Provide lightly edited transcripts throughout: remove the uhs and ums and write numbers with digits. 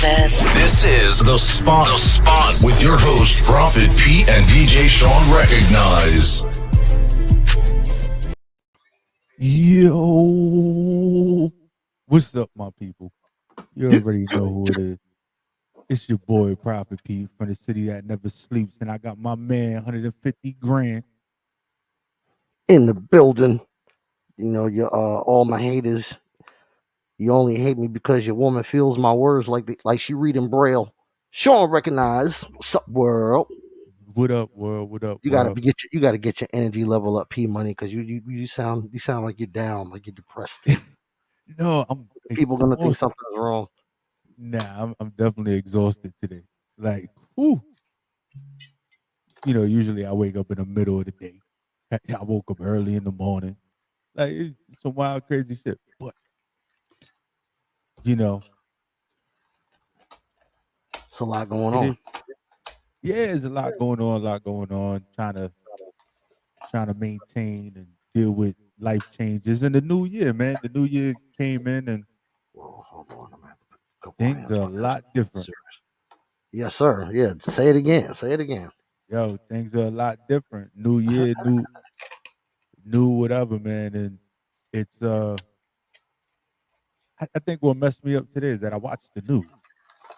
access. This is The Spot. The Spot with your host, Prophet Pete and DJ Shawn Recognize. Yo, what's up, my people? You already know who it is. It's your boy, Prophet Pete, from the city that never sleeps, and I got my man, 150 grand. In the building. You know, all my haters. You only hate me because your woman feels my words like she reading braille. Shawn Recognize. What's up, world? What up, world? What up, You world? gotta get your energy level up, P Money, because you sound like you're down, like you're depressed. No, I'm People gonna think exhausted. something's wrong. Nah, I'm definitely exhausted today. Like, whew. You know, usually I wake up in the middle of the day. I woke up early in the morning. Like, it's some wild, crazy shit. But, you know, It's a lot going it on. is. Yeah, there's a lot going on. Trying to maintain and deal with life changes in the new year, man. The new year came in and Whoa, hold on, I'm gonna have to put a couple things hands are a on this. lot different. Yes, sir. Yeah, say it again. Say it again. Yo, things are a lot different. New year, new whatever, man. And it's I think what messed me up today is that I watched the news.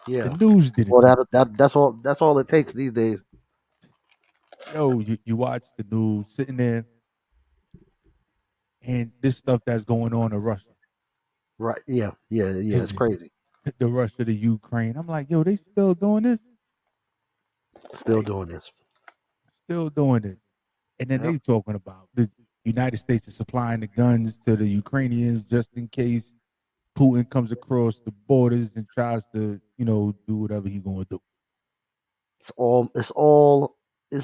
Yeah. The news did it Well, to me. that's all it takes these days. Yo, you watch the news sitting there and this stuff that's going on in Russia. Right. Yeah. It's crazy. The Russia, the Ukraine. I'm like, yo, they still doing this? Still Like, doing this. still doing this. And then Yep. they talking about the United States is supplying the guns to the Ukrainians just in case Putin comes across the borders and tries to, do whatever he's gonna do. It's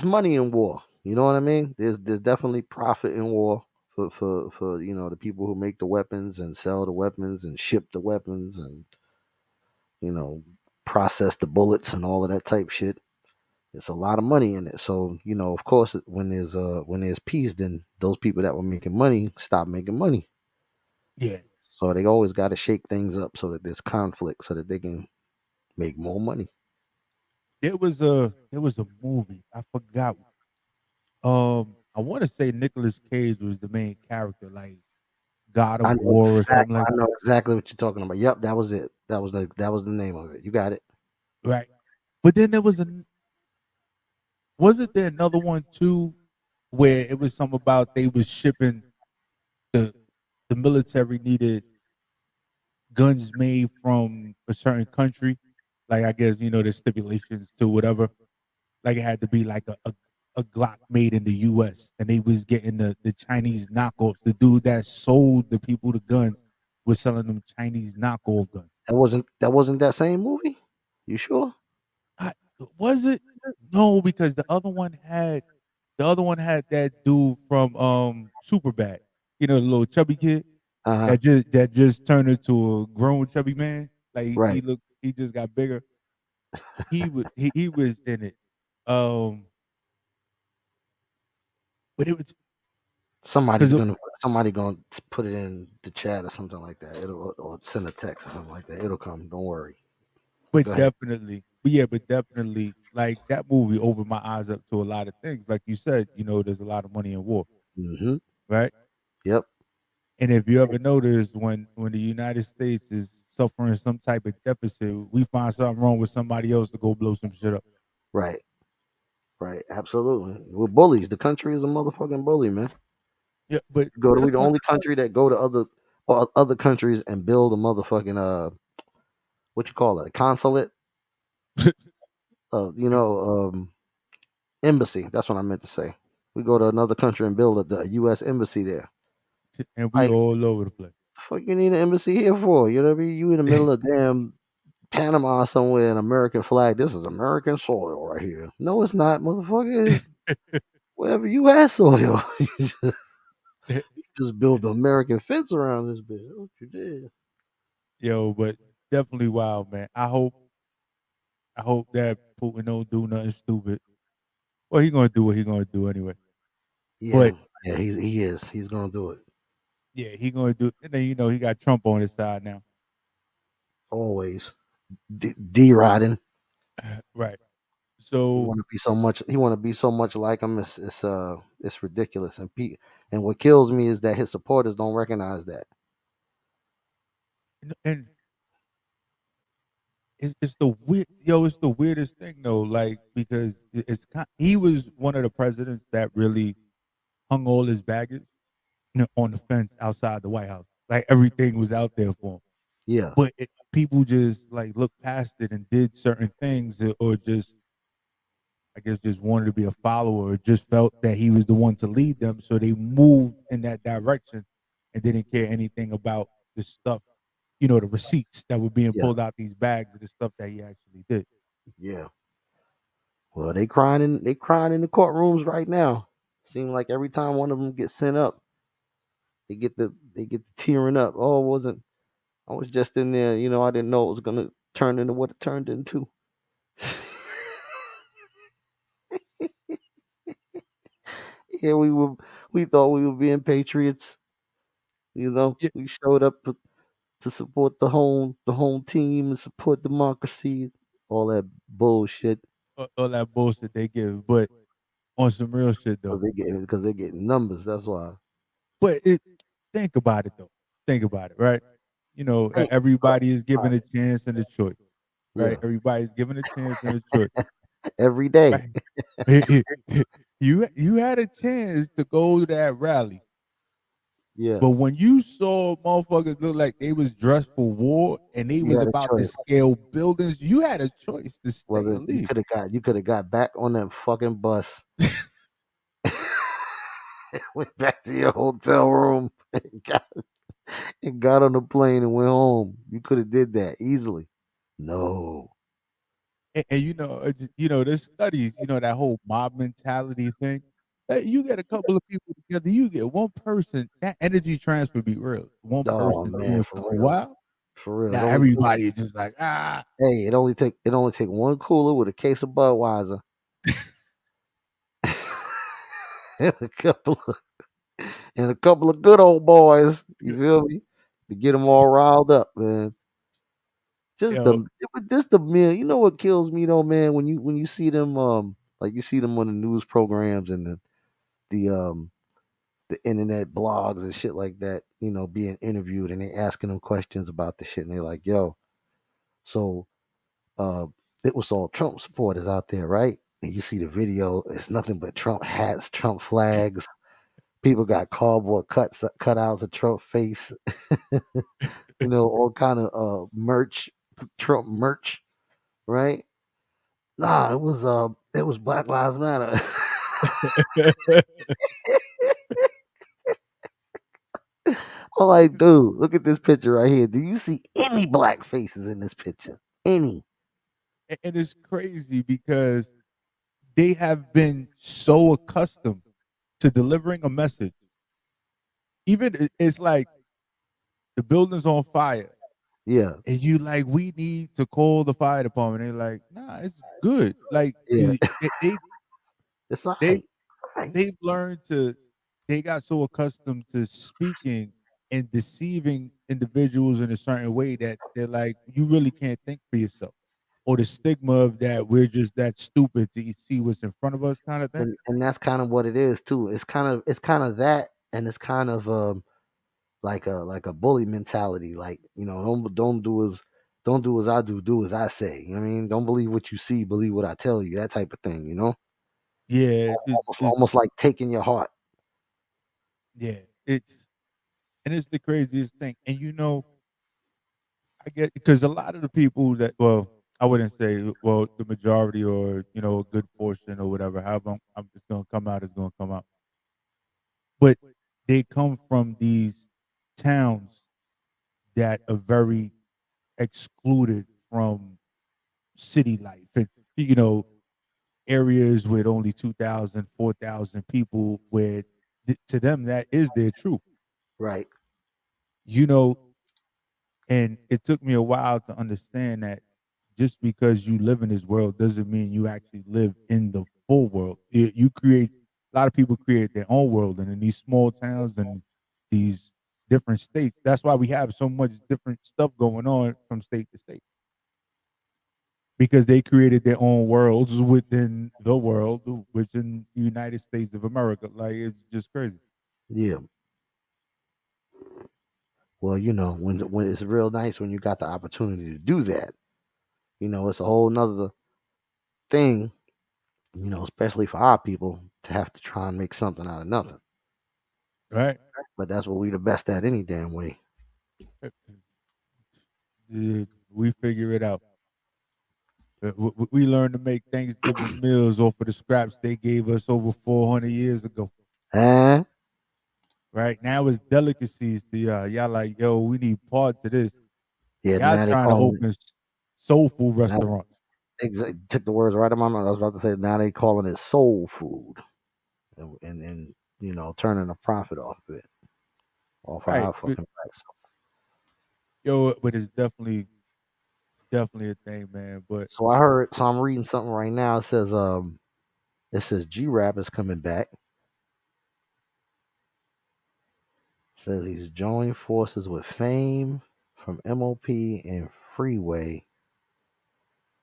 money in war. You know what I mean? There's definitely profit in war for the people who make the weapons and sell the weapons and ship the weapons and you know process the bullets and all of that type shit. It's a lot of money in it. So, of course, when there's peace, then those people that were making money stop making money. Yeah. So they always got to shake things up so that there's conflict so that they can make more money. There was a movie. I forgot. I want to say Nicolas Cage was the main character, like God of War or something like I know exactly what you're talking about. Yep, that was it. That was the name of it. You got it. right. But then wasn't there another one too where it was something about they was shipping the the military needed guns made from a certain country. Like I guess, the stipulations to whatever. Like it had to be like a Glock made in the US and they was getting the Chinese knockoffs. The dude that sold the people the guns was selling them Chinese knockoff guns. That wasn't that same movie? You sure? I, was it? No, because the other one had that dude from Superbad. The little chubby kid Uh-huh. that just turned into a grown chubby man. Like Right. he just got bigger. He was in it. Um, but it was Somebody's because gonna put it in the chat or something like that. It'll or send a text or something like that. It'll come. Don't worry. Go ahead. but definitely, like that movie opened my eyes up to a lot of things. Like you said, there's a lot of money in war, Mm-hmm. right? Yep. And if you ever notice when the United States is suffering some type of deficit, we find something wrong with somebody else to go blow some shit up. Right. Right. Absolutely. We're bullies. The country is a motherfucking bully, man. Yeah, but We that's the one. only country that go to other countries and build a motherfucking what you call it, a consulate, embassy. That's what I meant to say. We go to another country and build a U.S. embassy there. And we Like, all over the place. fuck, you need an embassy here for? You know what I mean? You in the middle of damn Panama somewhere, an American flag. This is American soil right here. No, it's not, motherfucker. It's wherever you at soil. You just build the American fence around this bitch. That's what you did. Yo, but definitely wild, man. I hope that Putin don't do nothing stupid. Well, he gonna do what he gonna do anyway. Yeah, But yeah, he is. He's gonna do it. yeah, he gonna do. And then he got Trump on his side now. Always. D riding. Right. He So want to be so much. He want to be so much like him. It's ridiculous. And what kills me is that his supporters don't recognize that. and it's the it's the weirdest thing though, like because he was one of the presidents that really hung all his baggage on the fence outside the White House. Like everything was out there for him. Yeah, But people just like looked past it and did certain things, or just I guess just wanted to be a follower, or just felt that he was the one to lead them, so they moved in that direction and didn't care anything about the stuff, the receipts that were being yeah, pulled out these bags of the stuff that he actually did. yeah. Well, they crying in the courtrooms right now. Seems like every time one of them gets sent up, they get the tearing up. Oh, it wasn't I was just in there, I didn't know it was gonna turn into what it turned into. Yeah, we thought we were being patriots. Yeah, We showed up to support the home team and support democracy, all that bullshit. all that bullshit they give, but on some real shit though. Because they're getting numbers. That's why. But think about it though. Think about it, right? Hey, Everybody is right. given a chance and a choice, right? Yeah, Everybody's given a chance and a choice, every day. right? You had a chance to go to that rally, Yeah, but when you saw motherfuckers look like they was dressed for war and they you was had a about to choice. scale buildings, you had a choice to stay Whether or leave. you could have got back on that fucking bus, went back to your hotel room, and got on the plane and went home. You could have did that easily. No. And there's studies, that whole mob mentality thing. You get a couple of people together, you get one person, that energy transfer be real. One Oh person man, doing for something real. wild, For real. now everybody is just like, ah. It only take one cooler with a case of Budweiser and a couple of good old boys. You feel me? To get them all riled up, man. Just Yo, the meal. You know what kills me though, man? When you see them, like you see them on the news programs and the the internet blogs and shit like that. Being interviewed and they asking them questions about the shit, and they're like, "Yo, so uh, it was all Trump supporters out there, right?" And you see the video, it's nothing but Trump hats, Trump flags. People got cardboard cutouts of Trump face, all kind of merch, Trump merch, right? Nah, it was Black Lives Matter. I'm like, dude, look at this picture right here. Do you see any black faces in this picture? Any? and it's crazy because they have been so accustomed to delivering a message. Even it's like the building's on fire, Yeah, and you like, we need to call the fire department. They're like, nah, it's good. Like yeah. they It's all they right. All right. they've learned to they got so accustomed to speaking and deceiving individuals in a certain way that they're like, you really can't think for yourself. Or the stigma of that we're just that stupid to see what's in front of us kind of thing. And that's kind of what it is too. It's kind of that, and it's kind of like a bully mentality. Like don't do as I do as I say. You know what I mean? Don't believe what you see, believe what I tell you. That type of thing. Yeah, Almost like taking your heart. yeah, it's the craziest thing. And I get because a lot of the people that, well, I wouldn't say, well, the majority or a good portion or whatever. However, I'm just gonna come out. It's gonna come out. But they come from these towns that are very excluded from city life, and you know areas with only 2,000, 4,000 people, where to them that is their truth. Right. You know, And it took me a while to understand that just because you live in this world doesn't mean you actually live in the full world. You create a lot of people create their own world, and in these small towns and these different states, that's why we have so much different stuff going on from state to state. because they created their own worlds within the world, which in the United States of America. Like it's just crazy. Yeah. Well, when it's real nice when you got the opportunity to do that. It's a whole nother thing, especially for our people to have to try and make something out of nothing. Right? But that's what we the best at any damn way. We figure it out. We learned to make Thanksgiving meals off of the scraps they gave us over 400 years ago. Eh? Right now, it's delicacies to y'all. Y'all like, yo, we need parts of this. Yeah, Y'all now they trying to calling open soul food now restaurants. took the words right out of my mouth. I was about to say now they calling it soul food and turning a profit off of it, off of Right. our fucking backs. Yo, but it's definitely a thing, man. But So I heard. So I'm reading something right now. It says G-Rap is coming back. Says he's joining forces with Fame from MOP and Freeway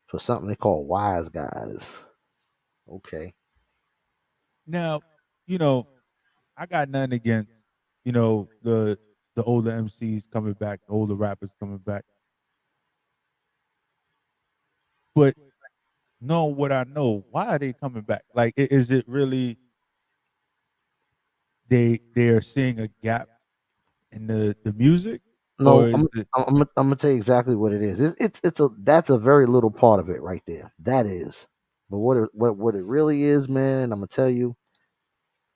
for something they call Wise Guys. Okay. now, you know, I got nothing against, the older MCs coming back, the older rappers coming back. But know what I know, why are they coming back? Like, is it really they are seeing a gap in the music, or No, is I'm it? I'm I'm gonna tell you exactly what it is. That's a very little part of it right there. That is, but what it really is, man. I'm gonna tell you,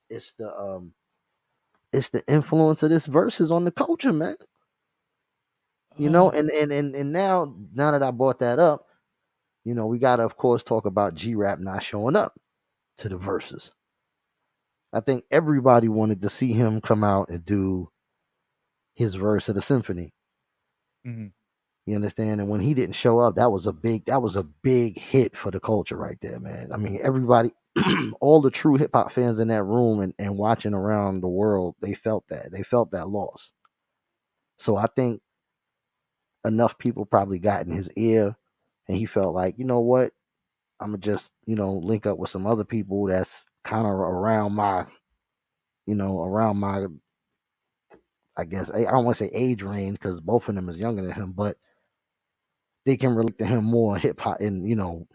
it's the influence of this verses on the culture, man. Oh, And now that I brought that up, we gotta of course talk about G Rap not showing up to the verses. I think everybody wanted to see him come out and do his verse of the symphony. mhm. You understand? And when he didn't show up, that was a big hit for the culture right there, man. I mean, everybody, all the true hip hop fans in that room and watching around the world, they felt that. They felt that loss. So I think enough people probably got in his ear and he felt like, you know what? I'm gonna just, link up with some other people that's kind of around my, I guess I don't want to say age range because both of them is younger than him, but they can relate to him more hip hop and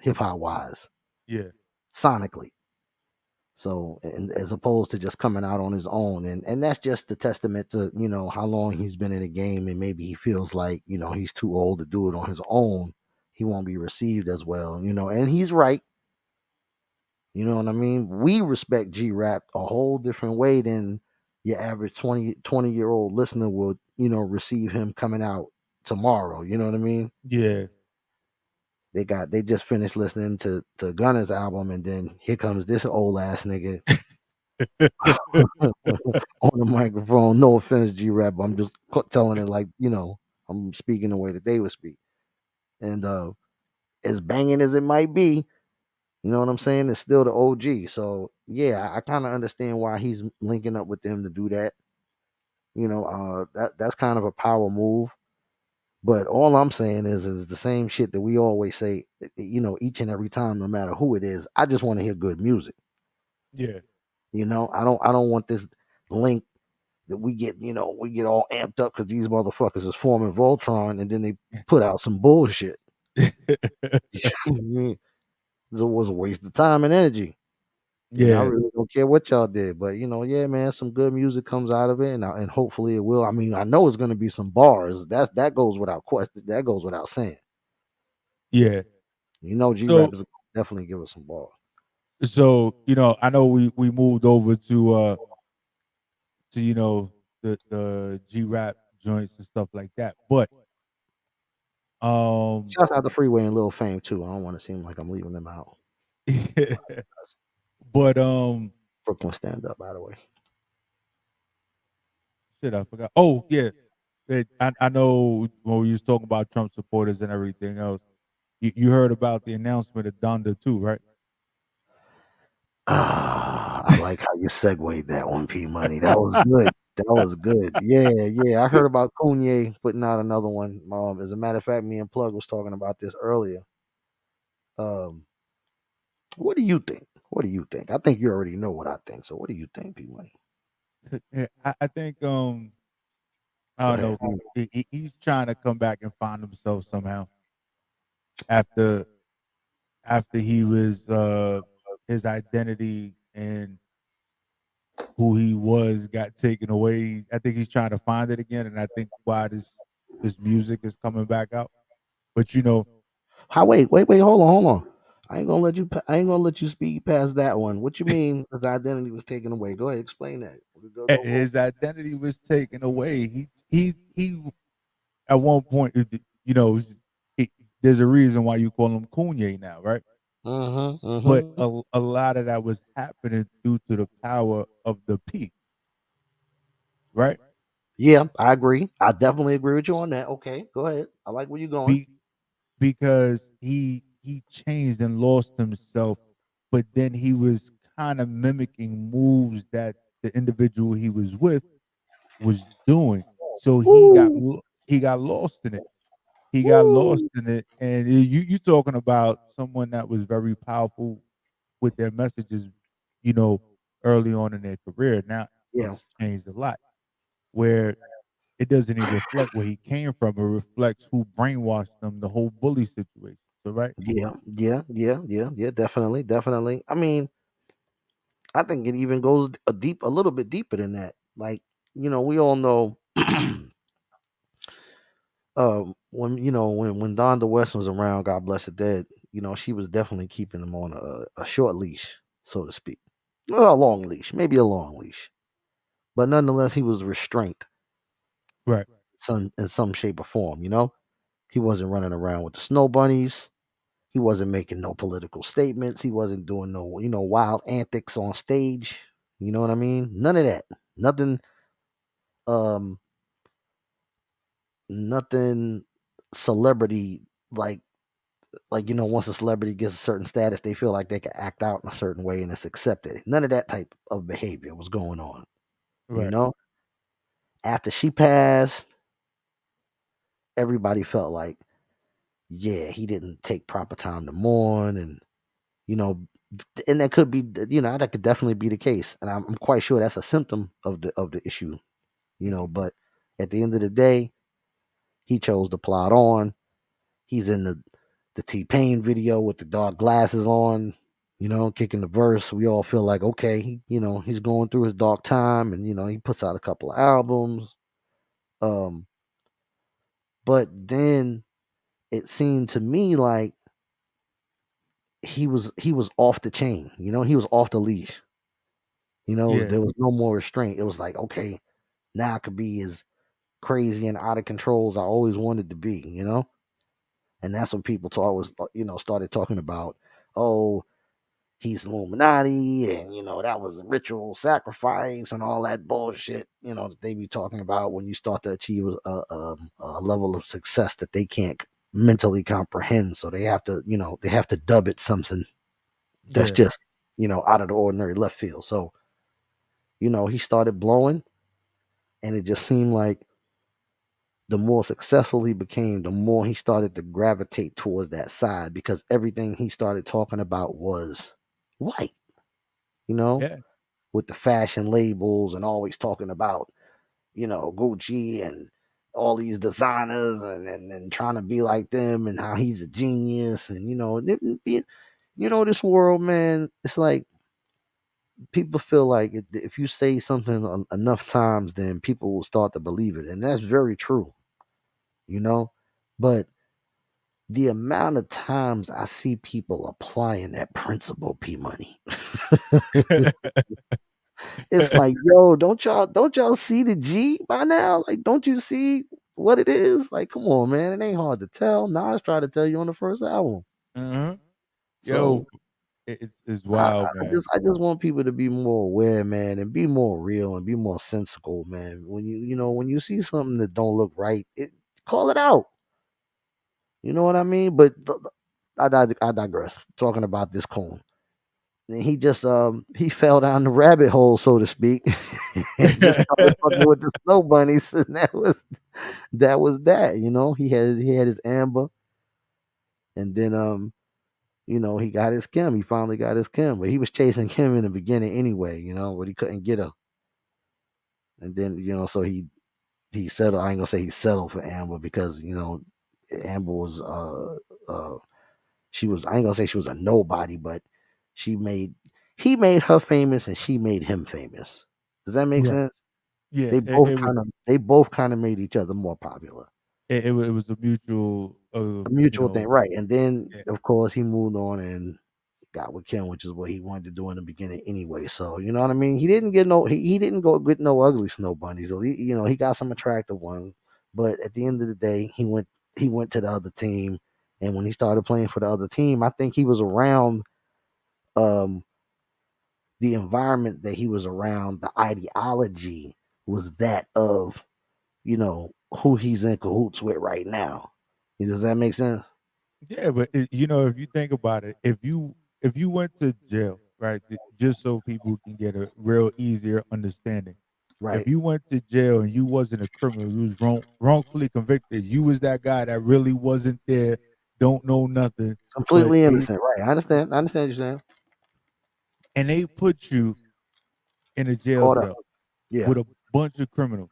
hip hop wise, Yeah, sonically. So, and as opposed to just coming out on his own, and that's just the testament to how long he's been in the game, and maybe he feels like he's too old to do it on his own. He won't be received as well, and he's right. You know what I mean? We respect G Rap a whole different way than your average 20 year old listener would, receive him coming out tomorrow. You know what I mean? yeah, They just finished listening to Gunna's album, and then here comes this old ass nigga on the microphone. No offense, G Rap, I'm just telling it like I'm speaking the way that they would speak. And as banging as it might be, you know what I'm saying? It's still the OG. So yeah, I kind of understand why he's linking up with them to do that. That's kind of a power move. But all I'm saying is the same shit that we always say, each and every time, no matter who it is. I just want to hear good music. yeah, I don't want this link that we get all amped up because these motherfuckers is forming Voltron and then they put out some bullshit. It was a waste of time and energy. I yeah, really don't care what y'all did, but yeah, man, some good music comes out of it, and hopefully it will. I mean, I know it's going to be some bars. That goes without question. That goes without saying. yeah. G Rap So, is definitely give us some bars. I know we moved over to the G rap joints and stuff like that, but um, Shouts out to Freeway and Lil Fame too. I don't want to seem like I'm leaving them out. That's but Brooklyn stand up, by the way. shit, I forgot. Oh yeah, I know when we was talking about Trump supporters and everything else. You heard about the announcement of Donda too, right? I like how you segued that one, P Money. That was good. That was good. Yeah, yeah. I heard about Kanye putting out another one. As a matter of fact, me and Plug was talking about this earlier. Um, what do you think? What do you think? I think you already know what I think. So what do you think, P Money? Yeah, I think I Go don't ahead. know. He's trying to come back and find himself somehow after he was his identity and who he was got taken away. I think he's trying to find it again, and I think why this music is coming back out. But you know, How? Wait. Hold on. I ain't gonna let you. I ain't gonna let you speak past that one. What you mean? His identity was taken away. Go ahead, explain that. Go. his identity was taken away. He at one point, you know, he, there's a reason why you call him Kanye now, right? Mm-hmm. But Mm-hmm. a lot of that was happening due to the power of the P, right? Yeah, I agree. I definitely agree with you on that. Okay, go ahead. I like where you're going. Be, because he changed and lost himself, but then he was kind of mimicking moves that the individual he was with was doing. So Woo, he got lost in it. He got lost woo. in it, and you talking about someone that was very powerful with their messages, you know, early on in their career. Now Yeah, it's changed a lot, where it doesn't even reflect where he came from. It reflects who brainwashed them, the whole bully situation. So right? yeah. Definitely, definitely. I mean, I think it even goes a little bit deeper than that. Like, we all know, when when Donda West was around, God bless her dead. She was definitely keeping him on a short leash, so to speak. Well, a long leash, maybe a long leash, but nonetheless, he was restrained, Right. in some shape or form. He wasn't running around with the snow bunnies. He wasn't making no political statements. He wasn't doing no, wild antics on stage. You know what I mean? None of that. Nothing. Um, nothing celebrity like once a celebrity gets a certain status, they feel like they can act out in a certain way and it's accepted. None of that type of behavior was going on. You Right. know, after she passed, everybody felt like, yeah, he didn't take proper time to mourn, and you know, and that could be, that could definitely be the case, and I'm quite sure that's a symptom of the issue. Mhm. But at the end of the day, he chose to plot on. He's in the T Pain video with the dark glasses on, kicking the verse. We all feel like, okay, he's going through his dark time, and he puts out a couple of albums. Um, but then it seemed to me like he was off the chain. He was off the leash. Yeah. There was no more restraint. It was like, okay, now I could be as crazy and out of control as I always wanted to be. And that's when people started talking about, oh, he's Illuminati, and that was a ritual sacrifice and all that bullshit. That they be talking about when you start to achieve a level of success that they can't mentally comprehend. So they have to dub it something that's Yeah. just out of the ordinary left field. So he started blowing, and it just seemed like the more successful he became, the more he started to gravitate towards that side because everything he started talking about was white, you know, Yeah. with the fashion labels and always talking about, Gucci and all these designers and trying to be like them and how he's a genius. And, this world, man, it's like people feel like if you say something enough times, then people will start to believe it. And that's very true, you know? But the amount of times I see people applying that principle, P Money, it's like, yo, don't y'all see the G by now? Like, don't you see what it is? Like, come on, man, it ain't hard to tell. Nas tried to tell you on the first album. Uh-huh. So Yo, it's I, I wild, I man. just want people to be more aware, man, and be more real and be more sensible, man. When you see something that don't look right, call it out. You know what I mean? But I digress. Talking about this cone. And he fell down the rabbit hole, so to speak, and just started fucking with the snow bunnies, and that was that. He had his Amber, and then he got his Kim. He finally got his Kim, but he was chasing Kim in the beginning anyway, but he couldn't get her. And then, so he settled. I ain't gonna say he settled for Amber because Amber was she was, I ain't gonna say she was a nobody, but she made he made her famous and she made him famous. Does that make Right. sense? Yeah. They both kind of made each other more popular. It was a mutual, A mutual thing, right? And then yeah. of course he moved on and got with Kim, which is what he wanted to do in the beginning anyway. So you know what I mean. He didn't go get no ugly snow bunnies. So he got some attractive ones, but at the end of the day, he went to the other team, and when he started playing for the other team, I think he was around um the environment that he was around. The ideology was that of who he's in cahoots with right now. Does that make sense? Yeah, but if you think about it, if you went to jail, right, just so people can get a real easier understanding. If Right. you went to jail and you wasn't a criminal, you was wrongfully convicted, you was that guy that really wasn't there, don't know nothing, but Completely innocent. Right. I understand. I understand what you're saying. they put you in a jail Caught up. cell Yeah. with a bunch of criminals.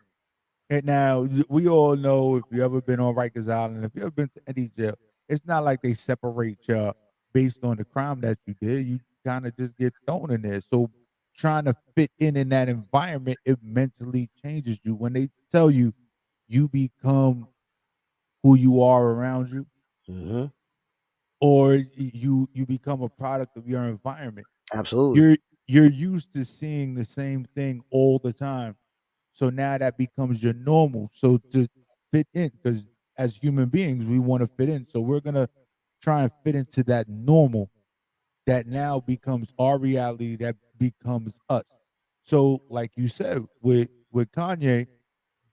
And now we all know, if you ever been on Rikers Island, if you ever been to any jail, it's not like they separate you based on the crime that you did. You kind of just get thrown in there. So trying to fit in that environment, it mentally changes you. When they tell you you become who you are around you, Hmm. or you become a product of your environment, Absolutely. you're used to seeing the same thing all the time. So now that becomes your normal. So to fit in, because as human beings, we want to fit in. So we're gonna try and fit into that normal that now becomes our reality, that becomes us. So, like you said, with Kanye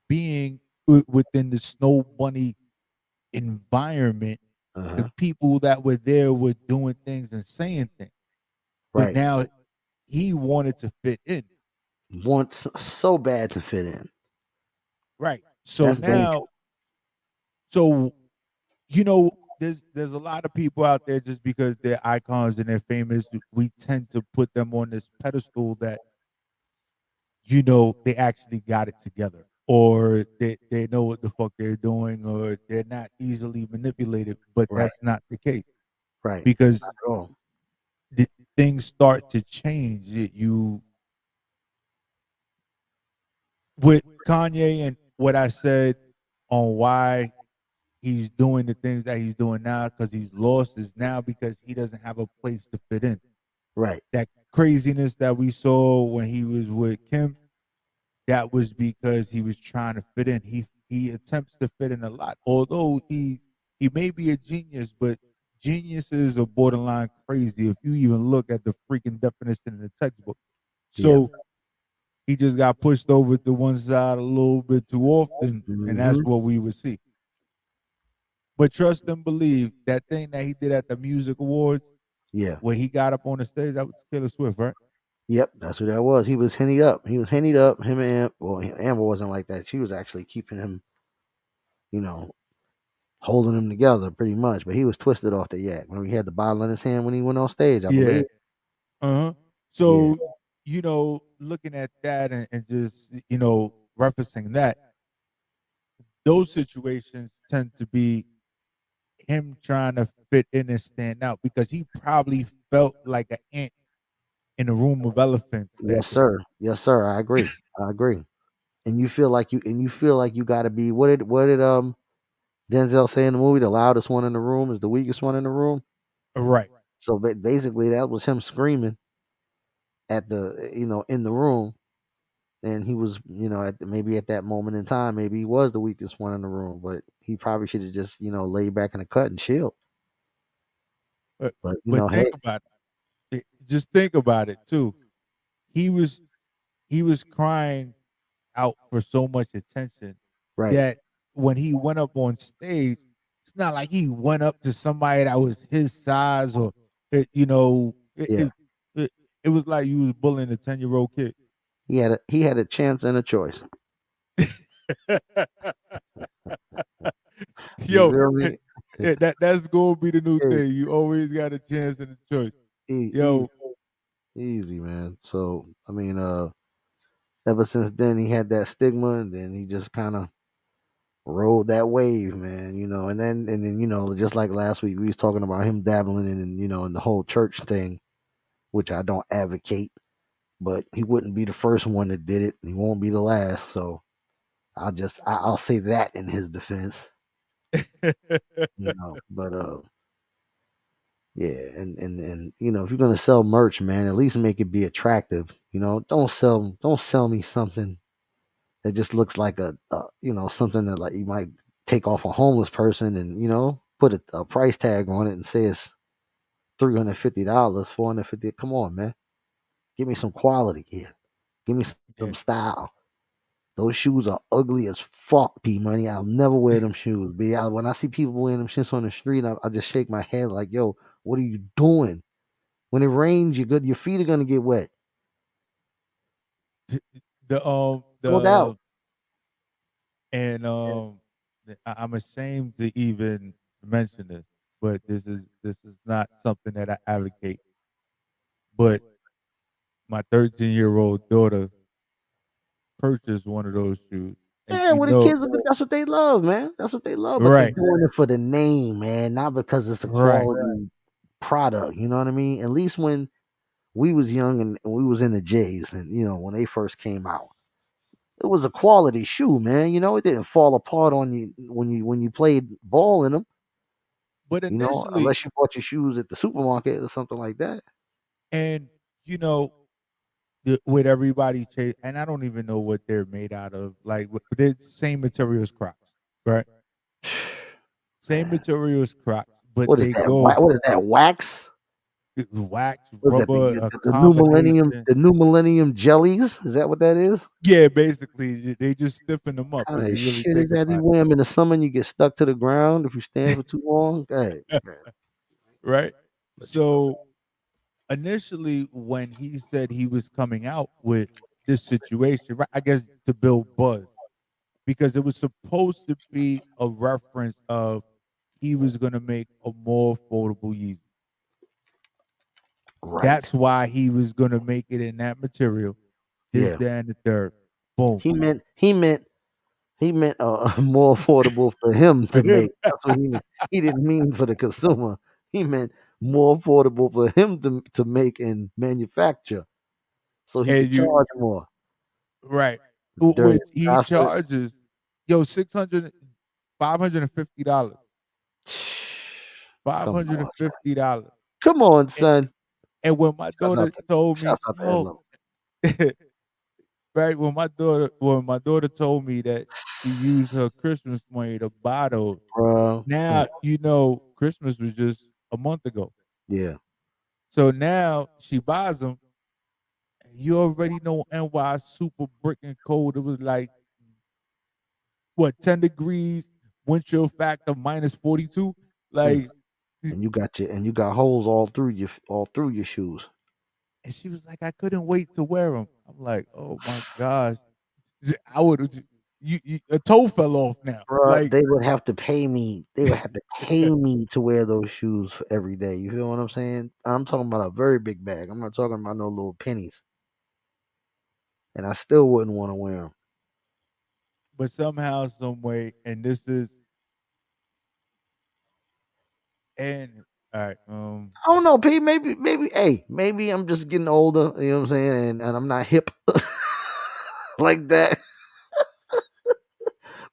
being within the Snow Bunny environment, the Uh-huh. people that were there were doing things and saying things. But Right. now he wanted to fit in. Wants so bad to fit in. Right. So That's dangerous. now, so there's a lot of people out there, just because they're icons and they're famous, we tend to put them on this pedestal that they actually got it together, or they know what the fuck they're doing, or they're not easily manipulated. But Right. that's not the case, Right. Not because at all. the, things start to change. You with Kanye and what I said on why he's doing the things that he's doing now, because he's lost, is now because he doesn't have a place to fit in. Right. That craziness that we saw when he was with Kim, that was because he was trying to fit in. He attempts to fit in a lot, although he may be a genius, but geniuses are borderline crazy if you even look at the freaking definition in the textbook. Yeah. So he just got pushed over to one side a little bit too often, and that's Hmm. what we would see. But trust and believe, that thing that he did at the music awards, Yeah. where he got up on the stage, that was Taylor Swift, right? Yep. That's who that was. He was henny up. He was hennied up. Him and Amber wasn't like that. She was actually keeping him, you know, holding him together pretty much. But he was twisted off the yak. Remember, he had the bottle in his hand when he went on stage, I Yeah. believe. Uh-huh. Yeah. So, looking at that, and just, referencing that, those situations tend to be him trying to fit in and stand out, because he probably felt like an ant in a room of elephants Yes, that day. sir. Yes, sir. I agree. I agree. And you feel like you got to be. What did Denzel say in the movie? The loudest one in the room is the weakest one in the room. Right. So basically, that was him screaming at in the room, and he was, maybe at that moment in time, maybe he was the weakest one in the room, but he probably should have just, laid back in the cut and chill. But But hey, think about it. Just think about it too. He was he was crying out for so much attention right? that when he went up on stage, it's not like he went up to somebody that was his size, or it, you know, it Yeah, it, it, it was like you was bullying a 10-year-old kid. he had a chance and a choice. Yo, You feel me? Yeah, that's gonna be the new Hey, thing. You always got a chance and a choice. easy, Yo, easy, man. So I mean, ever since then he had that stigma, and then he just kind of rode that wave, man. And then just like last week, we was talking about him dabbling in the whole church thing, which I don't advocate. But he wouldn't be the first one that did it. He won't be the last. So I'll say that in his defense. But yeah, and if you're gonna sell merch, man, at least make it be attractive. Don't sell me something that just looks like something that like you might take off a homeless person and put a price tag on it and say it's $350, 450. Come on, man, give me some quality here. Give me yeah. some style. Those shoes are ugly as fuck, P Money. I'll never wear them shoes. When I see people wearing them shits on the street, I just shake my head like, yo, what are you doing? When it rains, your feet are gonna get wet. No doubt. The and I'm ashamed to even mention this, but this is not something that I advocate. But my 13-year-old daughter purchased one of those shoes, and Yeah, well, the kids, that's what they love, man. That's what they love. But they're right, doing it for the name, man, not because it's a right. quality product. You know what I mean? At least when we was young and we was in the J's, and when they first came out, it was a quality shoe, man. It didn't fall apart on you when you played ball in them. But initially, Unless you bought your shoes at the supermarket or something like that. and you know, with everybody change, and I don't even know what they're made out of. Like, they're same material as Crocs, right? Same Man, material as Crocs, but what is they that? go What is that? Wax? wax, What is that? rubber, a The new millennium? combination. The new millennium jellies? Is that what that is? Yeah, basically, they just stiffen them up Kind if of you really shit is think that? You about wear them in the summer and you get stuck to the ground if you stand for too long. Hey, it, man, right? let you know. So initially, when he said he was coming out with this situation, right, I guess to build buzz, because it was supposed to be a reference of he was going to make a more affordable Yeezy. Right. That's why he was going to make it in that material. This, Yeah. that, and the third. Boom. He meant more affordable for him to make. That's what he meant. He didn't mean for the consumer. He meant more affordable for him to make and manufacture, so he And could you, charge more. right, Dirty which he bastard. charges, yo, 600, $550, Come $550. on, son. Come on, And, son. and when my Shouts out daughter to told me, shouts out to yo, Edlo. right, when my daughter told me that she used her Christmas money to buy those, Bro. now Christmas was just a month ago. Yeah. So now she buys them. And you already know NY super freaking cold. It was like what, 10 degrees, wind chill factor -42. Mm. Like, And you got holes all through your shoes. and she was like, I couldn't wait to wear them. I'm like, oh my gosh, I would. A toe fell off now. Bruh, Like, they would have to pay me. They would have to pay me to wear those shoes for every day. You feel what I'm saying? I'm talking about a very big bag. I'm not talking about no little pennies. And I still wouldn't want to wear them. but somehow, some way, and this is, and all right, I don't know, P. Maybe I'm just getting older. You know what I'm saying? And I'm not hip like that.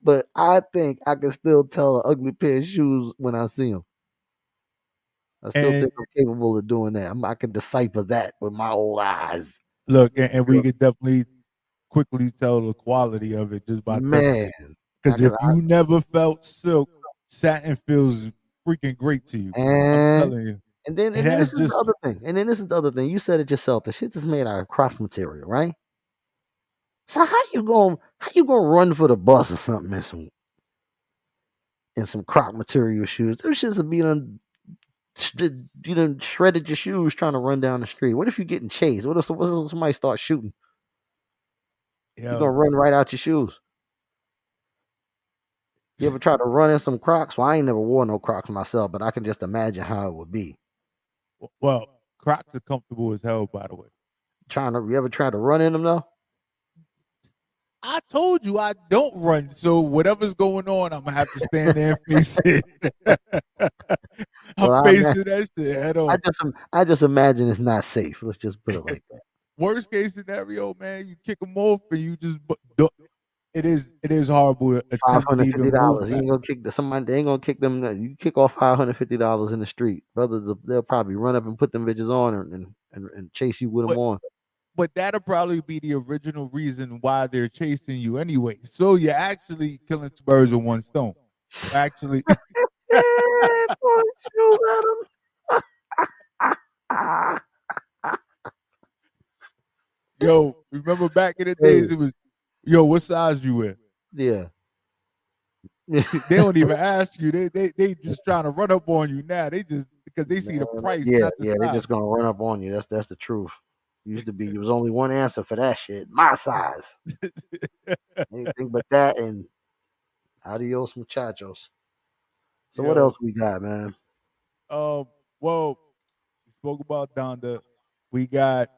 But I think I can still tell an ugly pair of shoes when I see them. I still and think I'm capable of doing that. I can decipher that with my old eyes. look, and we could definitely quickly tell the quality of it just by touching Man, it. I Because could, if you never felt silk, satin feels freaking great to you. I'm and telling you, and then it and then has this is the just other thing. And then this is the other thing. You said it yourself. The shit is made out of crop material, right? So how you gonna run for the bus or something in some crop material shoes? Those shits would be shredded your shoes trying to run down the street. What if you're getting chased? What if somebody starts shooting? You're gonna yo, run right out your shoes. You ever try to run in some Crocs? Well, I ain't never wore no Crocs myself, but I can just imagine how it would be. Well, Crocs are comfortable as hell, by the way. You ever try to run in them though? I told you I don't run, so whatever's going on, I'm gonna have to stand there and face it. I'm Well, facing that shit head on. I just imagine it's not safe. Let's just put it like that. Worst case scenario, man, you kick them off and you just. It is horrible to Five attempt to hundred fifty even move dollars. You that. ain't gonna kick somebody. They ain't gonna kick them. You kick off $550 in the street, brothers. They'll probably run up and put them bitches on and chase you with them But on. but that'll probably be the original reason why they're chasing you anyway. So you're actually killing two birds with one stone. Actually, Shoot at 'em. yo, remember back in the Hey, days it was, yo, what size you wear? yeah. They don't even ask you. They just trying to run up on you now. They just because they see the price, Yeah, not the yeah, they size. just gonna run up on you. That's the truth. Used to be there was only one answer for that shit. My size. Anything but that and adios muchachos. So what Yo, else we got, man? well, we spoke about Donda. We got,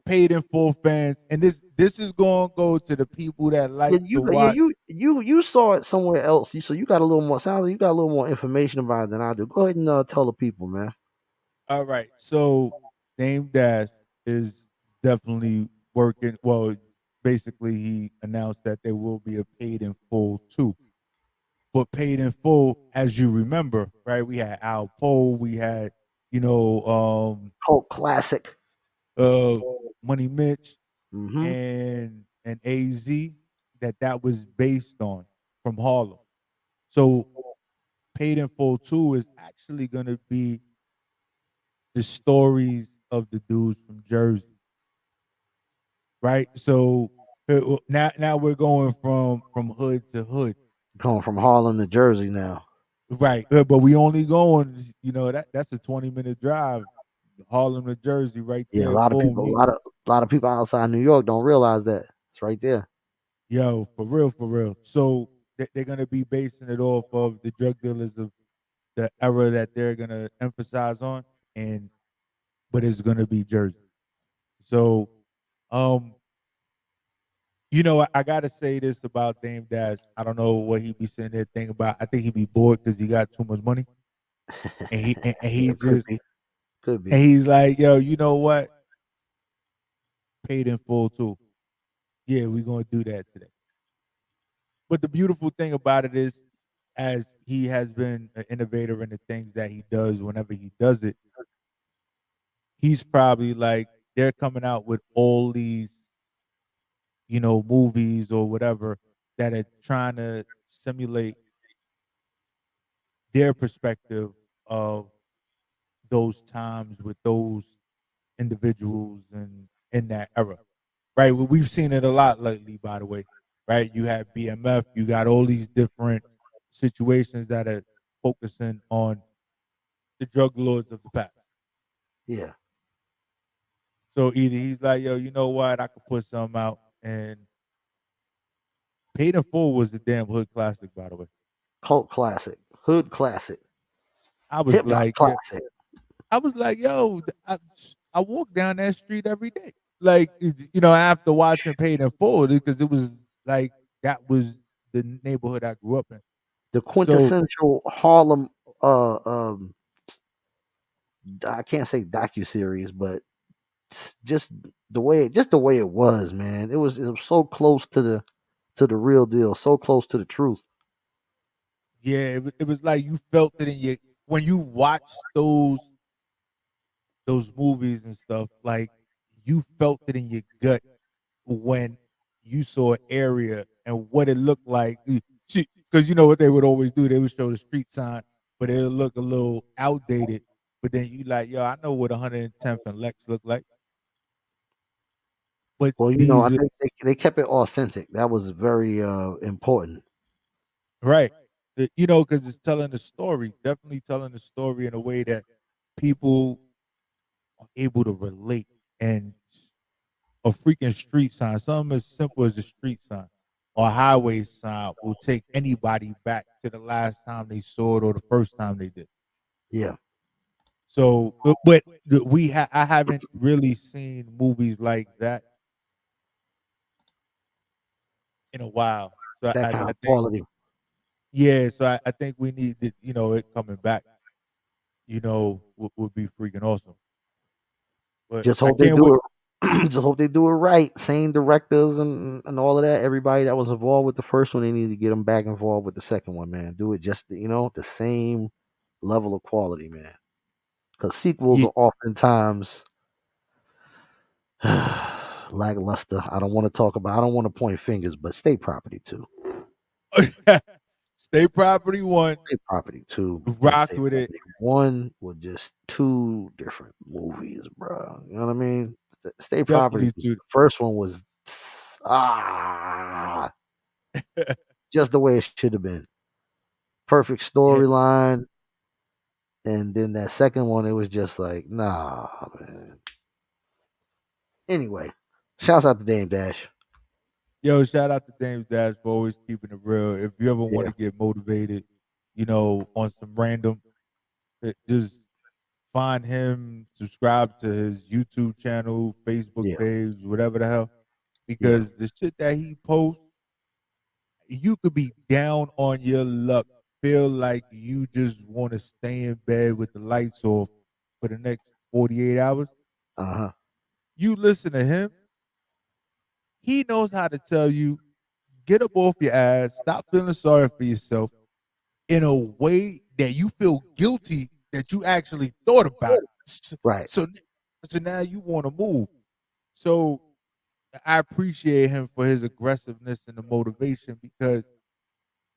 paid in full fans, and this is going to go to the people that like to Yeah, watch. you saw it somewhere else. So you got a little more sounds. You got a little more information about it than I do. Go ahead and tell the people, man. All right, so Dame Dash is definitely working. Well, basically, he announced that there will be a paid in full too. But paid in full, as you remember, right? We had Al Poe, we had, you know, Cult classic. uh, Money Mitch, Mm-hmm. and AZ that was based on from Harlem. So paid in full 2 is actually going to be the stories of the dudes from Jersey, right? So now we're going from hood to hood. Going from Harlem to Jersey now. Right, but we only going, that's a 20-minute drive, Harlem to Jersey, right Yeah, a there. lot of Boom, people, a lot of people outside New York don't realize that it's right there. yo, for real, for real. So they're gonna be basing it off of the drug dealers of the era that they're gonna emphasize on, and but it's gonna be Jersey. So, um, I gotta say this about Dame Dash. I don't know what he be sitting there thinking about. I think he be bored because he got too much money, and he Yeah, could just be, could and be. he's like, yo, you know what? Paid in full too. Yeah, we're gonna do that today. But the beautiful thing about it is, as he has been an innovator in the things that he does, whenever he does it, he's probably like they're coming out with all these, movies or whatever that are trying to simulate their perspective of those times with those individuals and in that era. Right? We've seen it a lot lately, by the way. Right? You have BMF, you got all these different situations that are focusing on the drug lords of the past. Yeah, So either he's like, yo, you know what, I could put something out, and Paid in Full was the damn hood classic, by the way. cult classic, hood classic, I was hip hop like, yeah, classic. I was like, yo, I walk down that street every day. Like, after watching Paid in Full, because it was like that was the neighborhood I grew up in. The So quintessential Harlem. Uh, um, I can't say docu series, but just the way it was, man. It was so close to the real deal, so close to the truth. yeah, it was like you felt it in your when you watch those movies and stuff. Like you felt it in your gut when you saw an area and what it looked like. Because you know what they would always do? They would show the street sign, but it'll look a little outdated. But then you like, yo, I know what 110th and Lex look like. But Well, I these think they kept it authentic. That was very important. right, because it's telling the story, definitely telling the story in a way that people are able to relate. And a freaking street sign, something as simple as a street sign. or highway sign will take anybody back to the last time they saw it or the first time they did. Yeah, So, I haven't really seen movies like that in a while. So that kind I of think, quality. yeah. So I think we need it, it coming back. Would be freaking awesome. But Just I hope they can't wait. do it. Just hope they do it right. Same directors and all of that. Everybody that was involved with the first one, they need to get them back involved with the second one, man. Do it just the same level of quality, man. Because sequels Yeah, are oftentimes lackluster. I don't want to talk about. I don't want to point fingers, but State Property 2, State Property One State Property 2, and rocked State with it. Property 1 were just two different movies, bro. You know what I mean? State Property Definitely was, too. the first one was ah just the way it should have been. Perfect Yeah. storyline, and then that second one, it was just like, nah, man. Anyway, shouts out to Dame Dash. Yo, shout out to James Dash for always keeping it real. If you ever want Yeah, to get motivated, on some random, just find him, subscribe to his YouTube channel, Facebook yeah, page, whatever the hell, yeah. because the shit that he posts, you could be down on your luck, feel like you just want to stay in bed with the lights off for the next 48 hours. Uh huh. You listen to him, he knows how to tell you, get up off your ass, stop feeling sorry for yourself in a way that you feel guilty that you actually thought about it. Right. So, so now you want to move. So I appreciate him for his aggressiveness and the motivation, because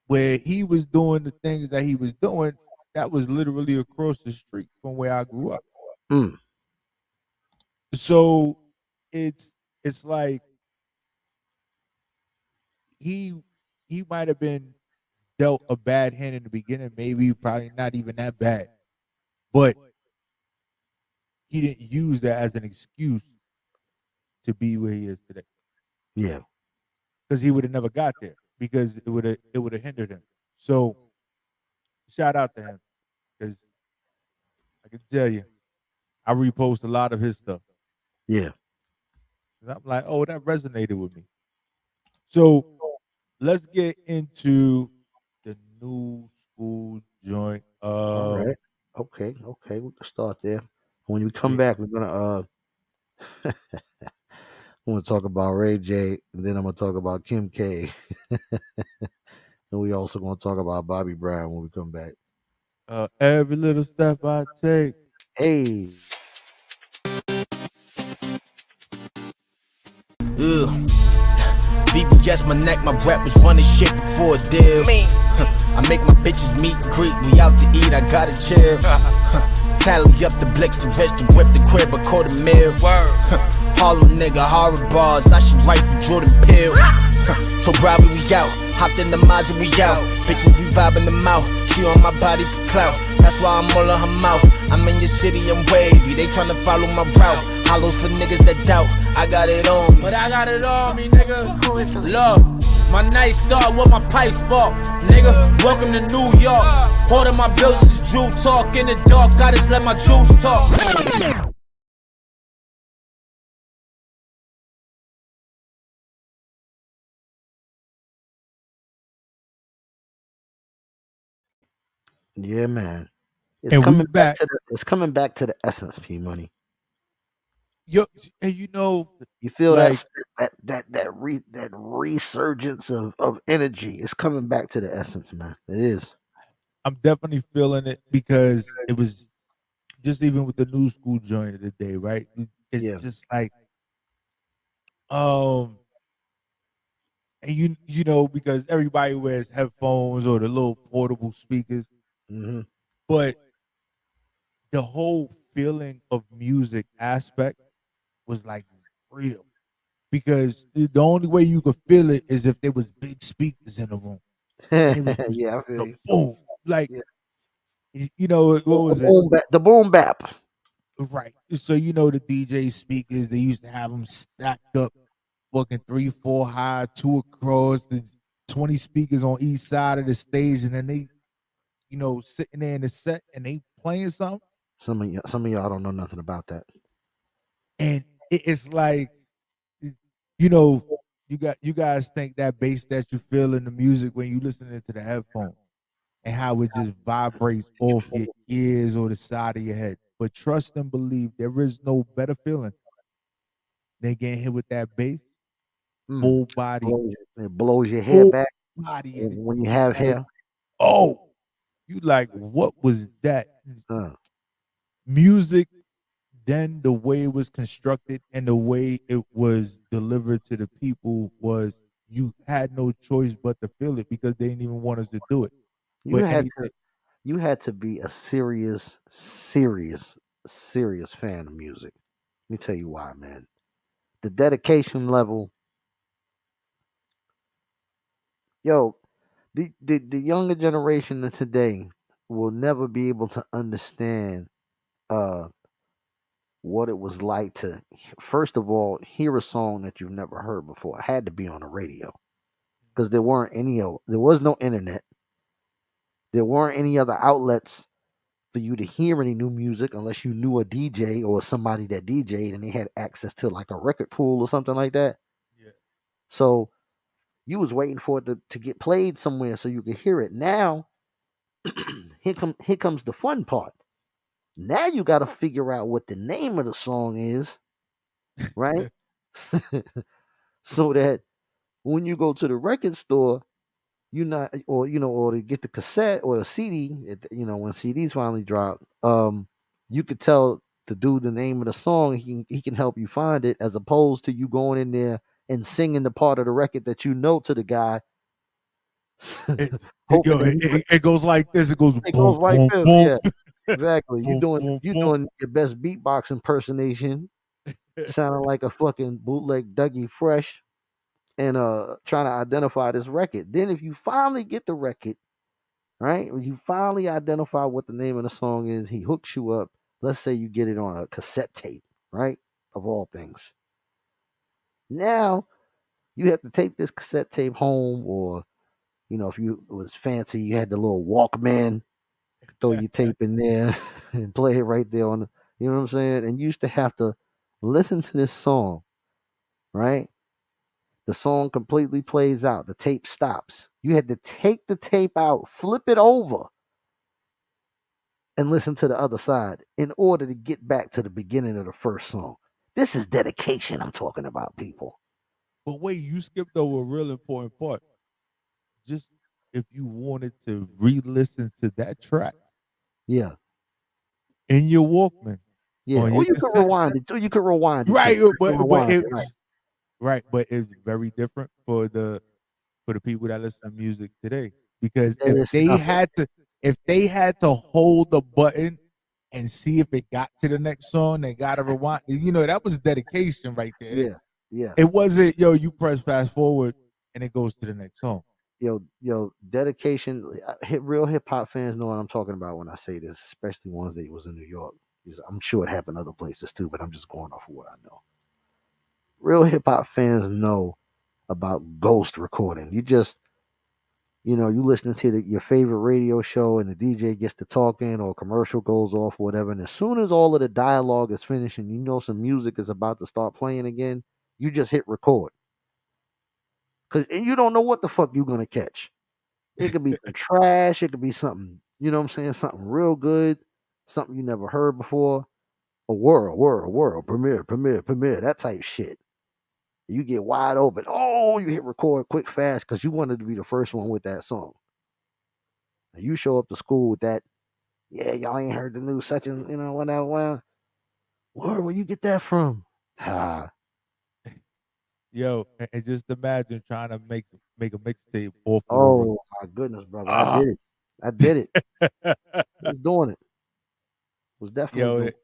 where he was doing the things that he was doing, that was literally across the street from where I grew up. Mm. So it's like he he might have been dealt a bad hand in the beginning, maybe probably not even that bad, but he didn't use that as an excuse to be where he is today, Yeah. because he would have never got there, because it would have hindered him. So shout out to him, because I can tell you, I repost a lot of his stuff. Yeah. 'Cause I'm like, oh, that resonated with me. So let's get into the new school joint. All right. Okay. Okay. We can start there. When we come Yeah, back, we're gonna I'm gonna talk about Ray J, and then I'm gonna talk about Kim K, and we also gonna talk about Bobby Brown when we come back. every little step I take. Hey. Ugh. VVS my neck, my rap was running shit before a deal. I make my bitches meet and greet, we out to eat, I gotta chill. Tally up the blicks, the rest to whip the crib, a quarter mil. Harlem nigga, horror bars, I should write for Jordan Peele. So Robbie, we out, hopped in the Mazda, we out. Bitches be vibing them out, she on my body for clout. That's why I'm all on her mouth. I'm in your city, I'm wavy, they tryna follow my route. Hollows for niggas that doubt, I got it on me. But I got it on me, nigga. Who is it? Look, my night start with my pipe spark. Nigga, welcome to New York. Part of my bills is Jew talk. In the dark, I just let my juice talk. Yeah, man. It's And we coming back back. to the essence, P Money. Yo, and You feel like that resurgence of energy. It's coming back to the essence, man. It is. I'm definitely feeling it, because it was just even with the new school joint of the day, right? It's Yeah. just like, um, and because everybody wears headphones or the little portable speakers, Mm-hmm. but the whole feeling of music aspect was like real, because the only way you could feel it is if there was big speakers in the room, and it was just Yeah, I feel the you. boom, like, Yeah. what was it? The boom bap. Right. So the DJ speakers, they used to have them stacked up fucking 3, 4 high, 2 across, there's 20 speakers on each side of the stage, and then they, sitting there in the set and they playing something. Some of y'all don't know nothing about that. And it's like, you know, you guys think that bass that you feel in the music when you listening to the headphone and how it just vibrates off your ears or the side of your head. But trust and believe there is no better feeling than getting hit with that bass, full body, It blows your hair full back body, and when you have like, hair. oh, you like, what was that? Uh, Music, then the way it was constructed and the way it was delivered to the people was you had no choice but to feel it because they didn't even want us to do it. you But had to anything, you had to be a serious fan of music. Let me tell you why, man. The dedication level, yo, the younger generation of today will never be able to understand uh what it was like to first of all hear a song that you've never heard before. It had to be on the radio because there was no internet. There weren't any other outlets for you to hear any new music unless you knew a DJ or somebody that DJ'd and they had access to like a record pool or something like that. yeah, So you was waiting for it to get played somewhere so you could hear it. Now, here comes the fun part. Now you got to figure out what the name of the song is, right? So that when you go to the record store, you not or to get the cassette or a CD, when CDs finally drop, you could tell the dude the name of the song. He can help you find it, as opposed to you going in there and singing the part of the record that you know to the guy, it, hoping that it goes like this. It goes it boom, goes like boom, this. boom, Yeah, exactly. You boom, doing boom, you boom. doing your best beatbox impersonation, sounding like a fucking bootleg Dougie Fresh, and trying to identify this record. Then if you finally get the record, right? When you finally identify what the name of the song is, he hooks you up. Let's say you get it on a cassette tape, right? Of all things. Now you have to take this cassette tape home, or if you was fancy, you had the little Walkman, throw your tape in there and play it right there on the, you know what I'm saying? And you used to have to listen to this song, right? The song completely plays out. The tape stops. You had to take the tape out, flip it over, and listen to the other side in order to get back to the beginning of the first song. This is dedication I'm talking about, people. But wait, you skipped over a real important part. Just if you wanted to re-listen to that track Yeah. in your Walkman Yeah. on Or your you could cassette rewind tape, it. Or you could rewind it too. right? You could But rewind it, right. right, but it's very different for the people that listen to music today. Because That is nothing. if they had to hold the button and see if it got to the next song, they gotta rewind. That was dedication right there. Yeah. Yeah. It wasn't, yo, you press fast forward and it goes to the next song. Dedication. Real hip hop fans know what I'm talking about when I say this, especially ones that was in New York. I'm sure it happened other places too, but I'm just going off of what I know. Real hip hop fans know about ghost recording. You listening to your favorite radio show and the DJ gets to talking or a commercial goes off or whatever. And as soon as all of the dialogue is finished and you know some music is about to start playing again, you just hit record. And you don't know what the fuck you're going to catch. It could be some trash. It could be something, you know what I'm saying? Something real good, something you never heard before. A world, premiere, that type shit. You get wide open. Oh, you hit record quick, fast, because you wanted to be the first one with that song. And you show up to school with that. Yeah, y'all ain't heard the new such and whatever. Where you get that from? Ah, Yo, and just imagine trying to make a mixtape off of a oh my goodness, brother, I did it. I did it. Was doing it. Was definitely yo, doing it.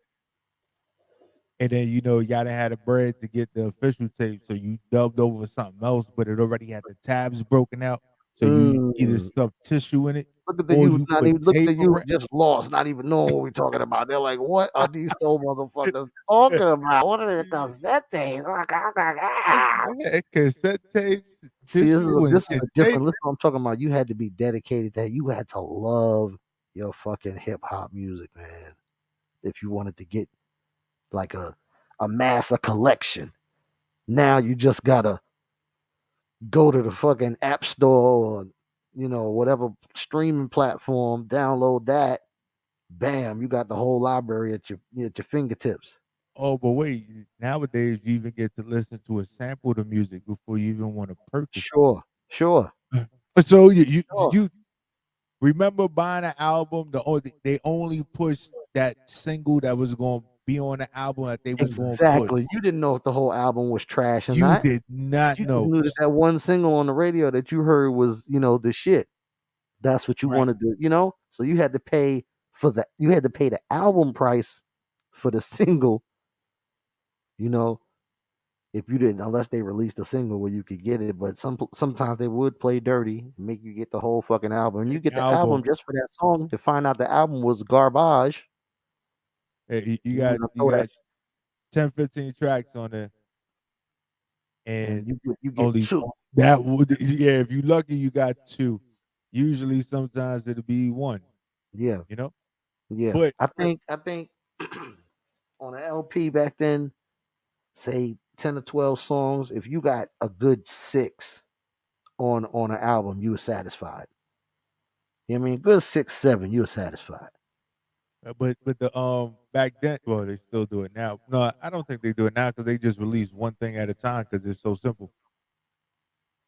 and then y'all done had the bread to get the official tape, so you dubbed over something else, but it already had the tabs broken out. So you either stuff tissue in it Look at the or youth, you not put even look at the tape youth around. just lost, not even knowing what we're talking about. They're like, "What are these old motherfuckers talking about? What are they cassette tapes?" Yeah, cassette tapes, See, tissue, this is and a tape. different. Listen, what I'm talking about. You had to be dedicated. That you had to love your fucking hip hop music, man. If you wanted to get like amass a collection, now you just gotta go to the fucking app store or whatever streaming platform, download that. Bam, you got the whole library at your fingertips. Oh, but wait, nowadays you even get to listen to a sample of the music before you even want to purchase Sure, sure, it. So sure. you remember buying an album? They only pushed that single that was going to be on the album that they was going to push. Exactly. You didn't know if the whole album was trash or You not. did not You just know, knew that one single on the radio that you heard was, the shit. That's what you right? wanted to. So you had to pay you had to pay the album price for the single, you know, if you didn't, unless they released a single where you could get it. But sometimes they would play dirty, make you get the whole fucking album. And you get the album Album. just for that song. To find out the album was garbage, You you want got to you throw that, got 10, 15 tracks on there, and and you get only two. that would yeah. If you lucky, you got two. Usually, sometimes it'll be one. Yeah, You know, yeah. but I think on an LP back then, say 10 or 12 songs, if you got a good six on an album, you were satisfied. You know what I mean? Good 6, 7, you were satisfied. but the back then, well, they still do it now. No, I don't think they do it now because they just release one thing at a time because it's so simple.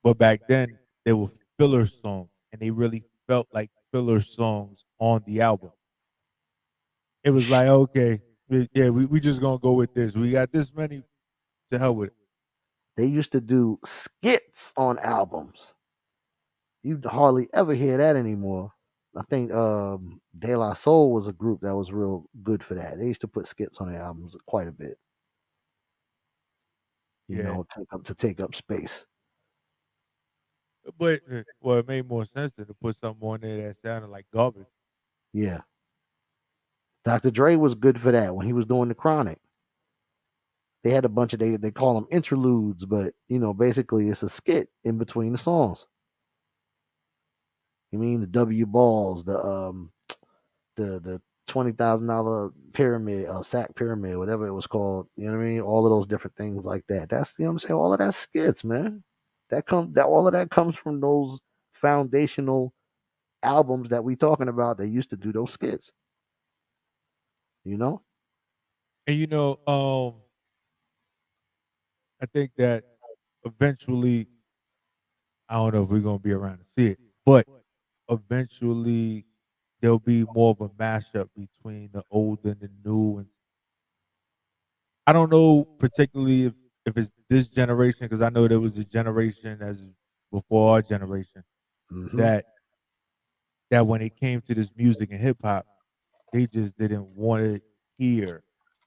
But back then, there were filler songs, and they really felt like filler songs on the album. It was like, okay, yeah, we just gonna go with this. We got this many, to hell with it. They used to do skits on albums. You hardly ever hear that anymore. I think De La Soul was a group that was real good for that. They used to put skits on their albums quite a bit, Yeah, take up space. but well, it made more sense than to put something on there that sounded like garbage. Yeah. Dr. Dre was good for that when he was doing the Chronic. They had a bunch of they call them interludes, but basically it's a skit in between the songs. You mean the W balls, the $20,000 pyramid, sack pyramid, whatever it was called. You know what I mean? All of those different things like that. That's what I'm saying. All of that skits, man. All of that comes from those foundational albums that we talking about. They used to do those skits. You know? And I think that eventually, I don't know if we're gonna be around to see it, but eventually there'll be more of a mashup between the old and the new. And I don't know particularly if it's this generation because I know there was a generation as before our generation Hmm. that when it came to this music and hip hop, they just didn't want to hear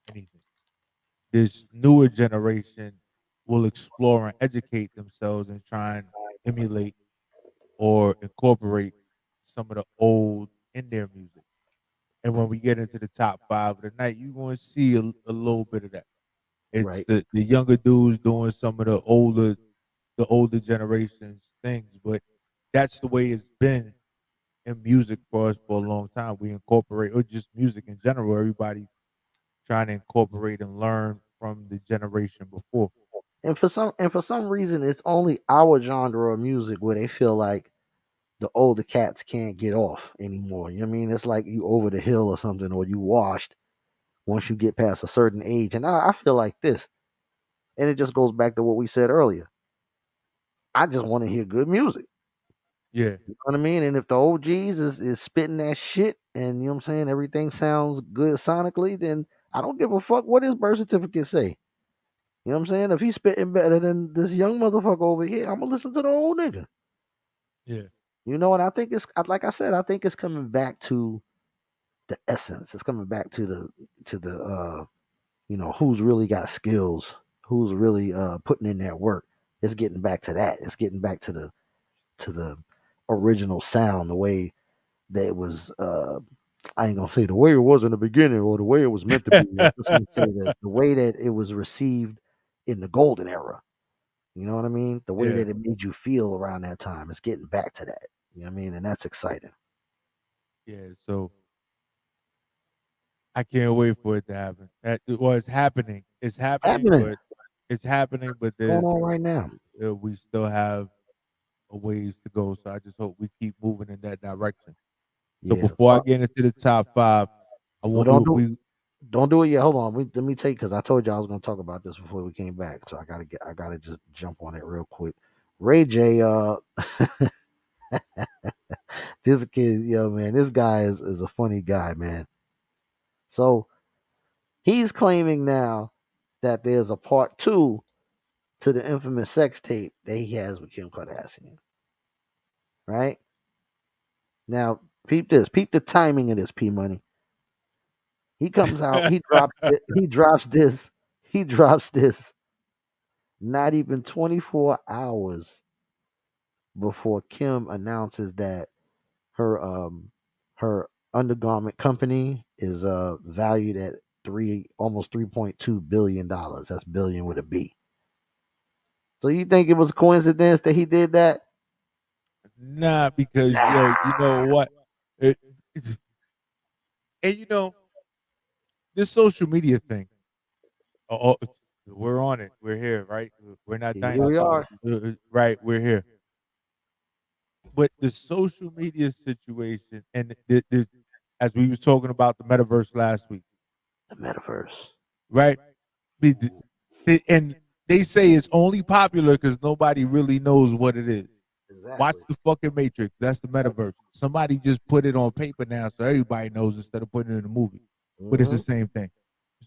anything. This newer generation will explore and educate themselves and try and emulate or incorporate some of the old in their music. And when we get into the top five of the night, you're going to see a little bit of that. It's Right. the younger dudes doing some of the older generations things, but that's the way it's been in music for us for a long time. We incorporate, or just music in general. Everybody's trying to incorporate and learn from the generation before. And for some reason, it's only our genre of music where they feel like the older cats can't get off anymore. You know what I mean? It's like you over the hill or something, or you washed once you get past a certain age. And I feel like this, and it just goes back to what we said earlier. I just want to hear good music. Yeah, You know what I mean? And if the OGs is spitting that shit and you know what I'm saying, everything sounds good sonically, then I don't give a fuck what his birth certificate say. You know what I'm saying? If he's spitting better than this young motherfucker over here, I'm gonna listen to the old nigga. yeah. And I think like I said, I think it's coming back to the essence. It's coming back to the who's really got skills, who's really putting in that work. It's getting back to that. It's getting back to the original sound, the way that it was. I ain't gonna say the way it was in the beginning or the way it was meant to be. I'm just gonna say that the way that it was received in the golden era. You know what I mean? The way Yeah, that it made you feel around that time. It's getting back to that. You know what I mean? And that's exciting. yeah. So I can't wait for it to happen. Well, it's happening. It's happening, Happening. but it's happening. But It's going on right now. we still have a ways to go. So I just hope we keep moving in that direction. So Yeah. before I get into the top five, I Well, want don't do we don't do it yet. Hold on. Let me take because I told you I was going to talk about this before we came back. So I gotta just jump on it real quick. Ray J. This kid, yo, man, this guy is a funny guy, man. So he's claiming now that there's a part two to the infamous sex tape that he has with Kim Kardashian. Right? Now, peep this. Peep the timing of this, P Money. He comes out, he drops this not even 24 hours before Kim announces that her her undergarment company is valued at almost $3.2 billion. That's billion with a B. So you think it was a coincidence that he did that? not because yo, you know Nah. what? It, and this social media thing. We're on it. We're here, right? We're not Here we dinosaurs, are. right? We're here. But the social media situation, and as we was talking about the metaverse last week, The metaverse. right? And they say it's only popular because nobody really knows what it is. Watch Exactly. the fucking Matrix. That's the metaverse. Somebody just put it on paper now, so everybody knows instead of putting it in a movie. But it's the Hmm. same thing.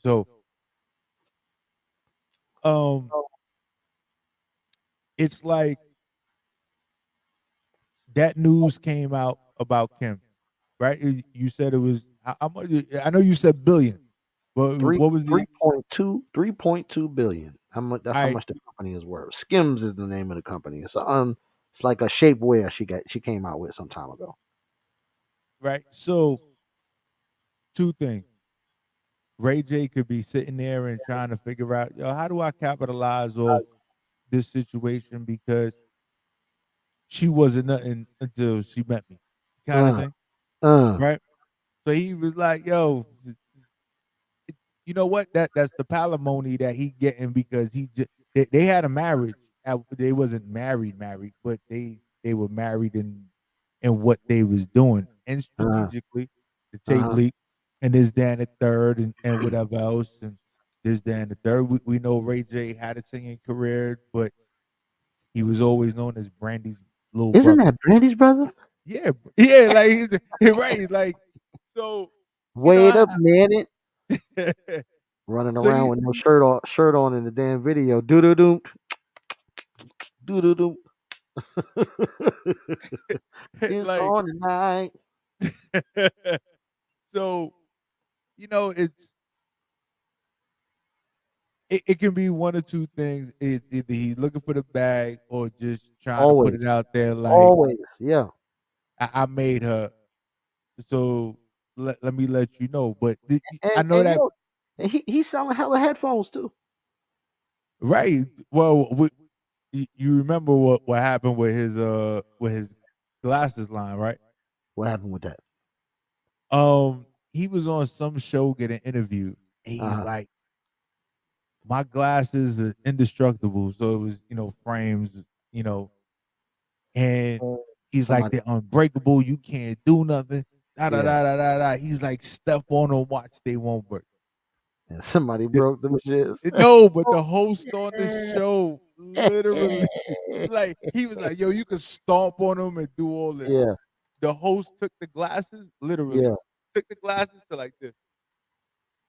So, um, it's like that news came out about Kim, right? You said it was how much? I know you said billion, but Three what was the? 3.2 billion. How much? That's how I much the company is worth. Skims is the name of the company. It's like a shapewear she came out with some time ago. right. So two things. Ray J could be sitting there and trying to figure out, yo, how do I capitalize off this situation because she wasn't nothing until she met me, kind of Uh, thing, uh, right? So he was like, yo, you know what? That's the palimony that he getting because they had a marriage. They wasn't married, but they were married in what they was doing and uh, strategically the tape uh-huh. leak and this Dan the third and whatever else and this Dan the third. We know Ray J had a singing career, but he was always known as Brandy's little Isn't brother. that Brandy's brother? Yeah, yeah, like he's right, like so. Wait I a minute. Running so around with no shirt on in the damn video. Doo doo doo. Doo doo doo. It's like on tonight. so it can be one or two things. It's either he's looking for the bag or just trying to put Always. it out there like Always. Yeah. I made her. So let me let you know. But I And know and that yo, and he's selling hella headphones too. right. Well, you remember what happened with his glasses line, right? What happened with that? He was on some show getting interviewed, and he's Uh-huh. like, "My glasses are indestructible." So it was frames, you know, and he's like, Somebody "They're unbreakable. You can't do nothing." Da da yeah. da da da da. He's like, "Step on them, watch they won't break." And somebody The- broke them shits. no, but Oh, the host on the show literally, like, he was like, "Yo, you can stomp on them and do all this." yeah. The host took the glasses, literally Yeah. took the glasses to like this,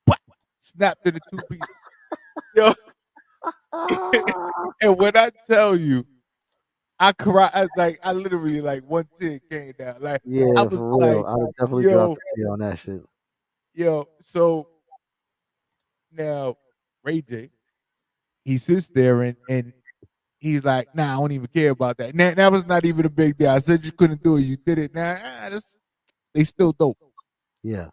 whack, snapped into two pieces. Yo, Ah, and when I tell you, I cried. I literally like one tear came down. Like I yeah, was for real. like, I would definitely drop yo, a tear on that shit. yo. So now Ray J, he sits there and he's like, nah, I don't even care about that. That was not even a big deal. I said you couldn't do it. You did it. Now they still dope. Yeah.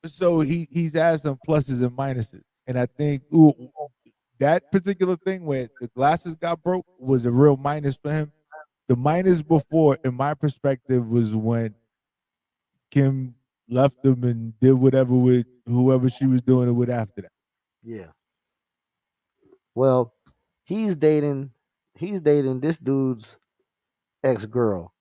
So he's had some pluses and minuses. And I think that particular thing where the glasses got broke was a real minus for him. The minus before, in my perspective, was when Kim left him and did whatever with whoever she was doing it with after that. Yeah. Well, he's dating this dude's ex girl.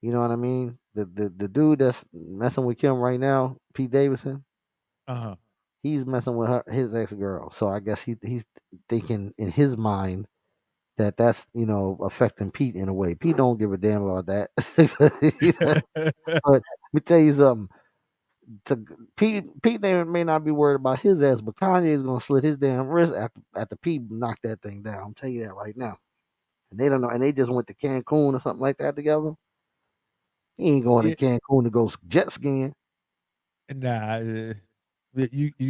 You know what I mean? The dude that's messing with Kim right now, Pete Davidson, Uh-huh. he's messing with his ex girl. So I guess he's thinking in his mind that that's affecting Pete in a way. Pete don't give a damn about that. But let me tell you something. To Pete may not be worried about his ass, but Kanye is gonna slit his damn wrist after Pete knocked that thing down. I'm telling you that right now. And they don't know, and they just went to Cancun or something like that together. He ain't going Yeah, to Cancun to go jet skiing. nah, you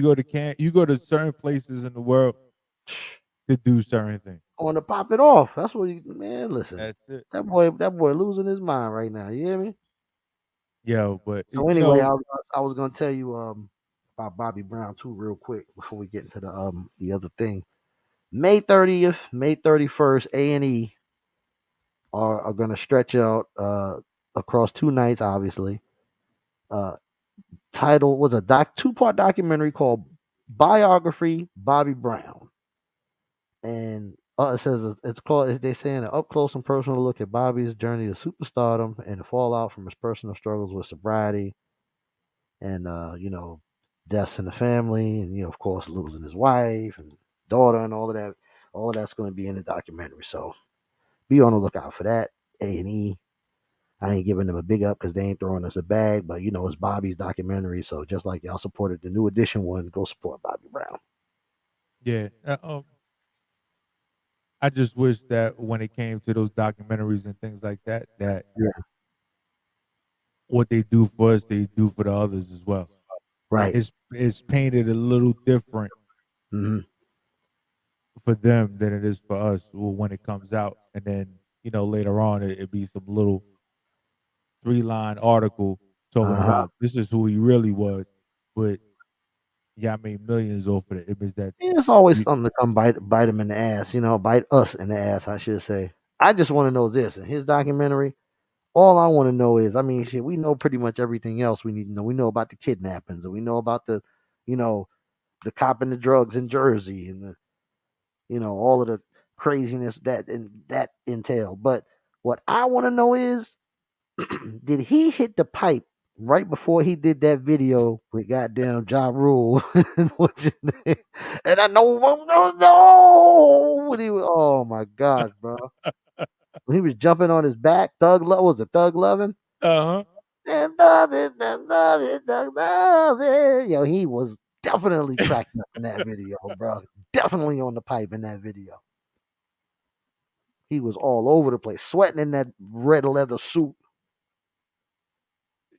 go to you go to certain places in the world to do certain things. Going to pop it off. That's what man. Listen, That's it. that boy losing his mind right now. You hear me? Yo, but So anyway, I was gonna tell you about Bobby Brown too, real quick before we get into the other thing. May 30th, May 31st, A&E are gonna stretch out across 2 nights, obviously. Uh, Title was a 2-part documentary called Biography Bobby Brown, and it says it's called. They saying an up close and personal look at Bobby's journey to superstardom and the fallout from his personal struggles with sobriety and deaths in the family, and of course losing his wife and daughter and all of that. All of that's going to be in the documentary, so be on the lookout for that. A&E. I ain't giving them a big up because they ain't throwing us a bag, but it's Bobby's documentary, so just like y'all supported the New Edition one, go support Bobby Brown. yeah. I just wish that when it came to those documentaries and things like that, that Yeah, what they do for us, they do for the others as well. right. It's painted a little different Hmm. for them than it is for us when it comes out, and then later on it be some little 3-line article talking Uh huh. about this is who he really was, but yeah, I made millions off of the image that It's always you, something to come bite him in the ass, bite us in the ass, I should say. I just want to know this in his documentary. All I want to know is, I mean, shit, we know pretty much everything else we need to know. We know about the kidnappings, and we know about you know, the cop and the drugs in Jersey, and all of the craziness that entail. But what I want to know is, did he hit the pipe right before he did that video with goddamn Ja Rule? What's his name? And I know, no, when he was, oh my gosh, bro, when he was jumping on his back, Thug Love was it Thug Loving? uh-huh. And love it, love it, love it. Yo, he was definitely cracking up in that video, bro. Definitely on the pipe in that video. He was all over the place, sweating in that red leather suit.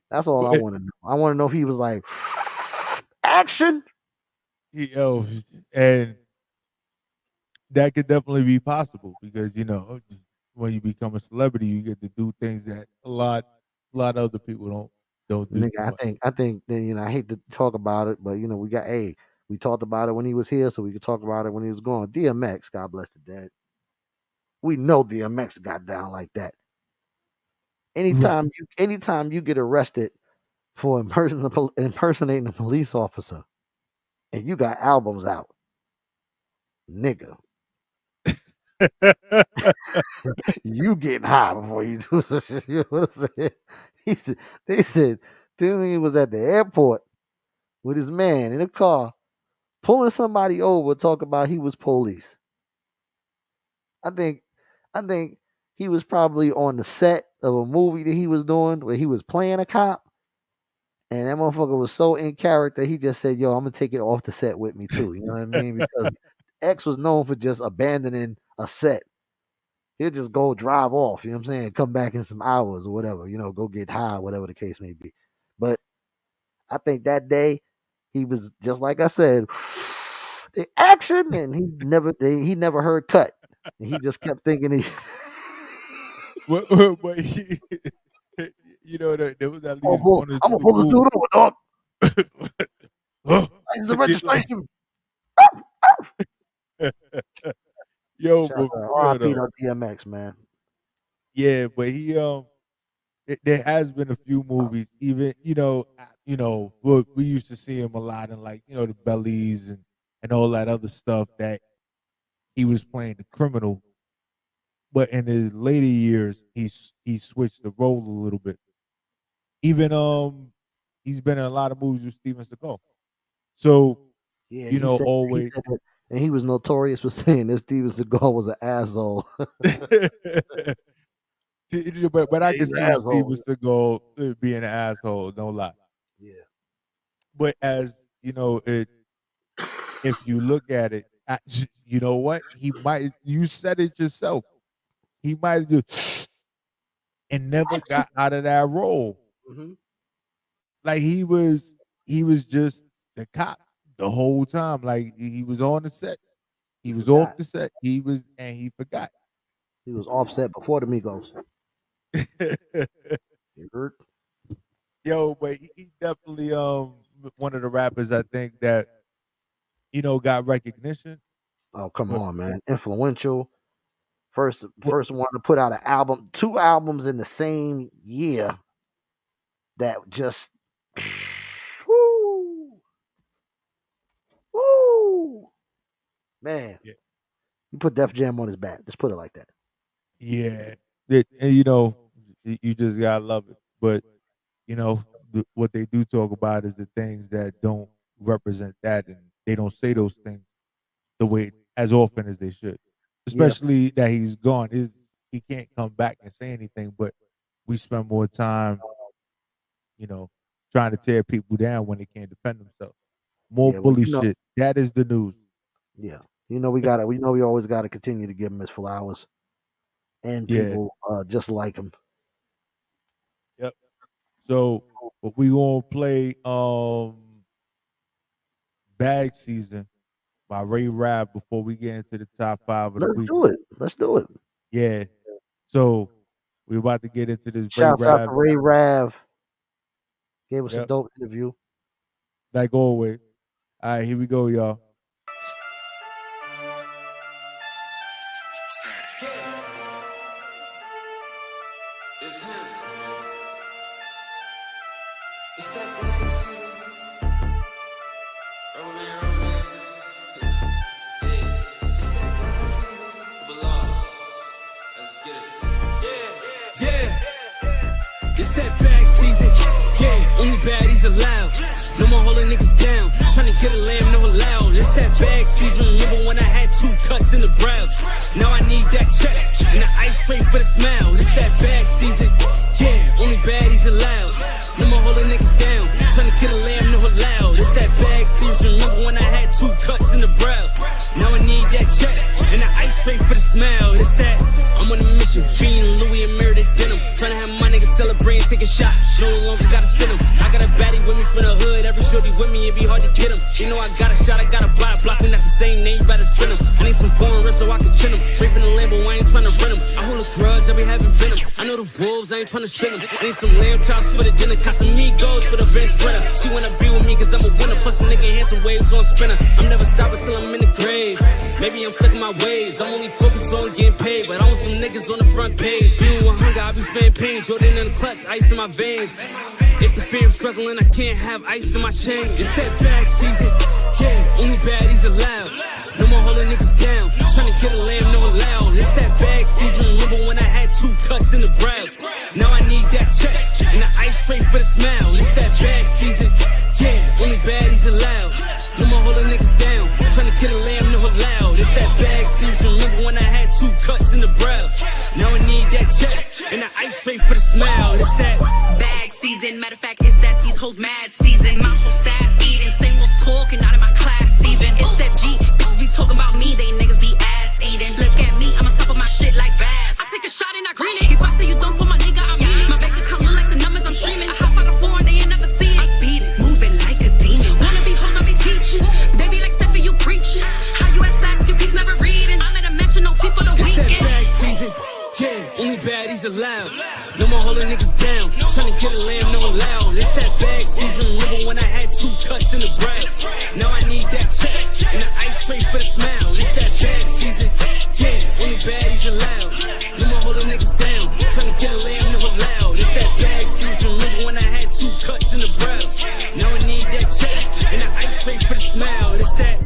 That's all I But, want to know. I want to know if he was like, action. yo, and that could definitely be possible because when you become a celebrity, you get to do things that a lot of other people don't do Nigga, too much. I think that, I hate to talk about it, but we talked about it when he was here, so we could talk about it when he was gone. DMX, God bless the dead. We know DMX got down like that. Right. Anytime you get arrested for impersonating a police officer and you got albums out, nigga, you getting high before you do some shit. You know what I'm saying? They said this nigga was at the airport with his man in a car, pulling somebody over, talking about he was police. I think, I think he was probably on the set of a movie that he was doing where he was playing a cop, and that motherfucker was so in character. He just said, "Yo, I'm gonna take it off the set with me too." You know what I mean? Because X was known for just abandoning a set. He'll just go drive off, you know what I'm saying? Come back in some hours or whatever, go get high, whatever the case may be. But I think that day he was just like I said, the action, and he never heard cut. And he just kept thinking he. But he, you know, there was at least I'm one or gonna two pull this dude over, dog. Huh? It's the registration. Yo, Shout but out for real RIP though, to DMX, man. yeah, but he there has been a few movies, even we used to see him a lot in like the Bellies and all that other stuff that he was playing the criminal, but in his later years he switched the role a little bit. Even he's been in a lot of movies with Steven Seagal, so Yeah, he always. said that, and he was notorious for saying that Steven Seagal was an asshole. But I can He's an see Steven asshole. Seagal being an asshole, no lie. Yeah, But as if you look at it, you know what? He might. You said it yourself. He might have just and never got out of that role. mm-hmm. Like he was just the cop the whole time. Like he was on the set. He was off the set. He forgot. He was offset before the Migos. You heard? Yo, but he definitely one of the rappers I think that got recognition. Oh, come on, man. Influential. First one to put out an album, 2 albums in the same year that just woo, man. Yeah. You put Def Jam on his back. Just put it like that. Yeah. And you just gotta love it. But what they do talk about is the things that don't represent that, and they don't say those things the way as often as they should. Especially that he's gone. He can't come back and say anything, but we spend more time, trying to tear people down when they can't defend themselves. More bully shit. That is the news. Yeah. We always gotta continue to give him his flowers. And people just like him. Yep. So but we gonna play Bag Season by Ray Rav before we get into the top 5 of the week. Let's do it. Yeah. So we're about to get into this. Shouts out to Ray Rav. Gave us a dope interview. Like always. All right, here we go, y'all. It's him. It's that It's that bag season, yeah, only baddies allowed. No more holding niggas down, tryna get a lamb, no allowed. It's that bag season, remember when I had 2 cuts in the brows. Now I need that check, and the ice straight for the smile. It's that bag season, yeah, only baddies allowed. No more holding niggas down, tryna get a lamb, no allowed. It's that bag season, remember when I had 2 cuts in the brows. Now I need that check, and the ice straight for the smile. It's that, I'm on a mission, being Louis and Meredith denim. Tryna have my niggas celebrate and take a shot. No longer gotta send them. I got a baddie with me from the hood. Every shorty with me, it be hard to get them. You know I got a shot, I got a buy a block, and that's the same name, you better spin them. I need some foreign rips so I can chin them. Straight from the Lambo, I ain't tryna rent them. I hold a grudge, I be having venom. I know the wolves, I ain't tryna send them. I need some lamb chops for the dinner. Got some Migos for the bench spreader. She wanna be with me cause I'm a winner. Plus a nigga handsome waves on spinner. I'm never stopping till I'm in the grave. Maybe I'm stuck in my ways. I'm only focused on getting paid, but I want some niggas on the front page. Feeling with hunger, I be feeling pain. Jordan in the clutch, ice in my veins. If the fear struggling, I can't have ice in my chain. It's that bag season, yeah, only baddies allowed. No more holding niggas down, tryna get a lamb, no allowed. It's that bag season, remember when I had 2 cuts in the brows. Now I need that check, and the ice straight for the smile. It's that bag season, yeah, only baddies allowed. No more holding niggas down, tryna get a lamb, no allowed. It's that bag season, remember when I had 2 cuts in the brows. Now I need that check, and the ice straight for the smile. It's that bag season. Matter of fact, it's that these hoes mad season. My whole staff eating, same was talking, not in my class even. It's that G, bitches be talking about me, they niggas be ass eating. Look at me, I'm on top of my shit like Vaz. I take a shot and I green it. If I say you don't for my nigga, I'm mean. My bank account look like the numbers I'm streaming. I hop out of foreign, they ain't never seen it. I'm speeding, moving like a demon. Wanna be hoes, I be teaching. They be like Steffi, you preaching. How you at sex, you peeps never reading. I'm at a mansion, no people don't I had 2 cuts in the brow. Now I need that check and the ice tray for the smile. It's that bag season. Yeah, only baddies allowed. I'ma hold them niggas down. Tryna get a lamb, never loud. It's that bag season. Remember when I had 2 cuts in the brow. Now I need that check and the ice tray for the smile. It's that.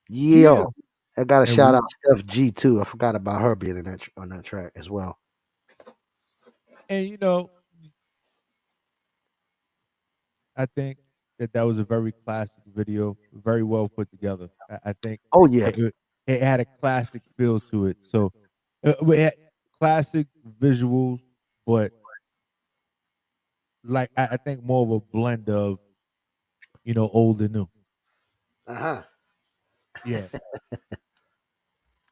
Yo, I got to And shout we- out Steph G too. I forgot about her being in that on that track as well. And you know, I think that was a very classic video, very well put together. I think Oh yeah, it had a classic feel to it. So it had classic visuals, but like I think more of a blend of, you know, old and new. uh-huh. Yeah, The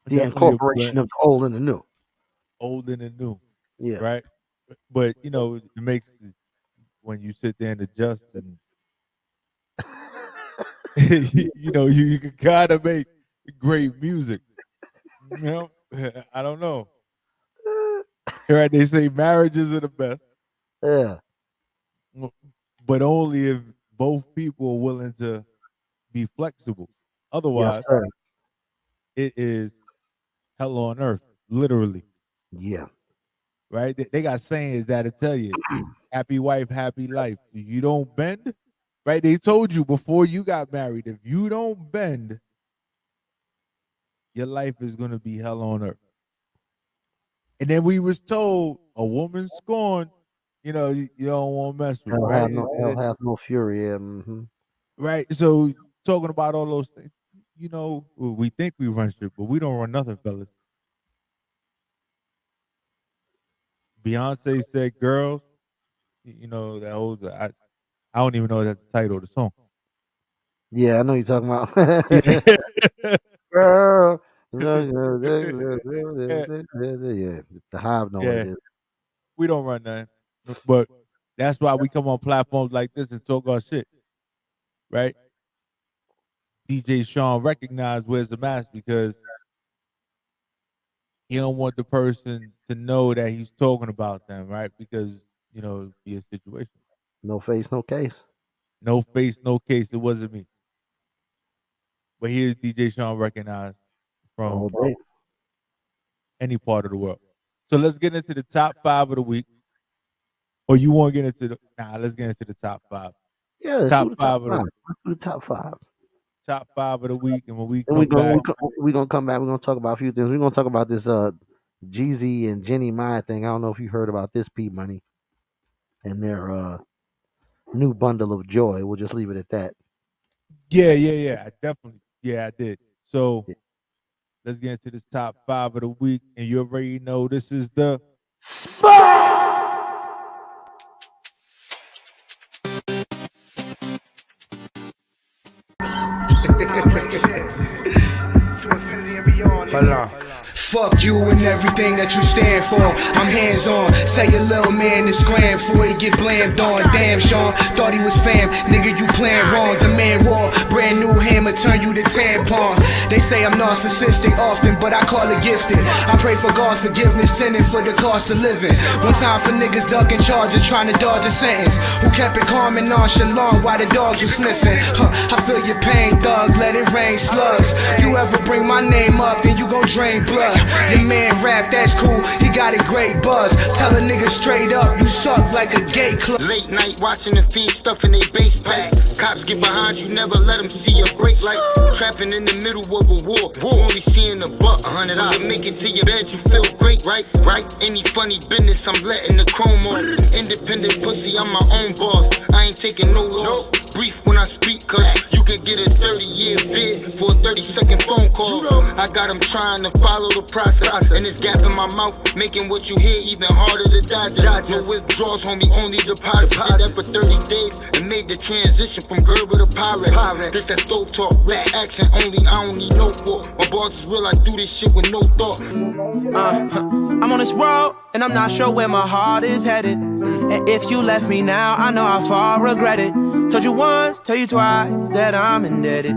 definitely a incorporation blend, of the old and the new. old and the new, Yeah. right? But you know, it makes it, when you sit there and adjust and you know, you can kind of make great music. You know, I don't know. Right? They say marriages are the best, Yeah. but only if both people are willing to be flexible. Yes, Otherwise, sir. it is hell on earth, literally. Yeah. Right? They got sayings that'll tell you, happy wife, happy life. If you don't bend, right? They told you before you got married, if you don't bend, your life is gonna be hell on earth. And then we was told a woman scorned, you know, you don't want to mess with, Hell right? have no fury. Yeah. Mm-hmm. Right. So talking about all those things, you know, we think we run shit, but we don't run nothing, fellas. Beyonce said, "Girls," you know that whole. I don't even know if that's the title of the song. Yeah, I know you're talking about. Yeah. Girl. Yeah. Yeah, the Hive know what it Yeah. is. We don't run nothing, but that's why we come on platforms like this and talk our shit, right? DJ Shawn recognized Where's the Mask because he don't want the person to know that he's talking about them, right? Because, you know, it'd be a situation. No face, no case. No face, no case. It wasn't me. But here's DJ Shawn recognized All from day. any part of the world. So let's get into the top 5 of the week. Or you want to get into the let's get into the top 5. Yeah, let's Top do the top 5 of the five. Let's do the top 5. top 5 of the week, and when we And come back, we're gonna come back. We're gonna talk about a few things. We're gonna talk about this Jeezy and Jenny Mai thing. I don't know if you heard about this, P Money, and their new bundle of joy. We'll just leave it at that. yeah, I definitely, I did. So Yeah. let's get into this top 5 of the week, and you already know this is the Hold on. Fuck you and everything that you stand for. I'm hands on. Tell your little man to scram before he get blamed on. Damn, Shawn, thought he was fam. Nigga, you playing wrong. The man wore brand new hammer, turn you to tampon. They say I'm narcissistic often, but I call it gifted. I pray for God's forgiveness, sinning for the cost of living. One time for niggas ducking charges, trying to dodge a sentence. Who kept it calm and nonchalant while the dogs were sniffing. I feel your pain, thug, let it rain slugs. You ever bring my name up, then you gon' drain blood. Your man rap, that's cool, he got a great buzz. Tell a nigga straight up, you suck like a gay club. Late night watching the fiends stuffing they base packs. Cops get behind you, never let them see your break light. Trapping in the middle of a war, only seeing a buck. $100, you make it to your bed, you feel great, right? Any funny business, I'm letting the chrome on. Independent pussy, I'm my own boss. I ain't taking no loss. Brief when I speak, cause you could get a 30-year bid for a 30-second phone call. I got them trying to follow the process, and this gap in my mouth making what you hear even harder to digest. No withdrawals, homie, only deposits. Did that for 30 days and made the transition from Gerber to pirate. This that stove talk, rap action only, I don't need no fault. My boss is real, I do this shit with no thought. I'm on this road, and I'm not sure where my heart is headed. And if you left me now, I know how far I regret it. Told you once, tell you twice that I'm indebted.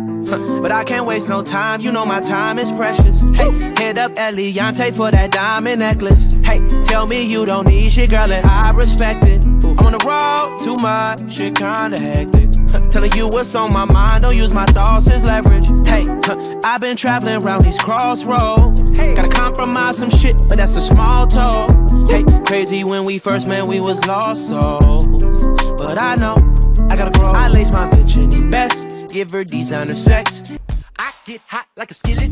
But I can't waste no time, you know my time is precious. Hey, hit up Eliante for that diamond necklace. Hey, tell me you don't need shit, girl, and I respect it. I'm on the road, too much, shit kinda hectic. Telling you what's on my mind, don't use my thoughts as leverage. Hey, I've been traveling around these crossroads. Gotta compromise some shit, but that's a small toll. Hey, crazy when we first met, we was lost souls. But I know, I gotta grow. I lace my bitch in the best, give her designer sex. I get hot like a skillet,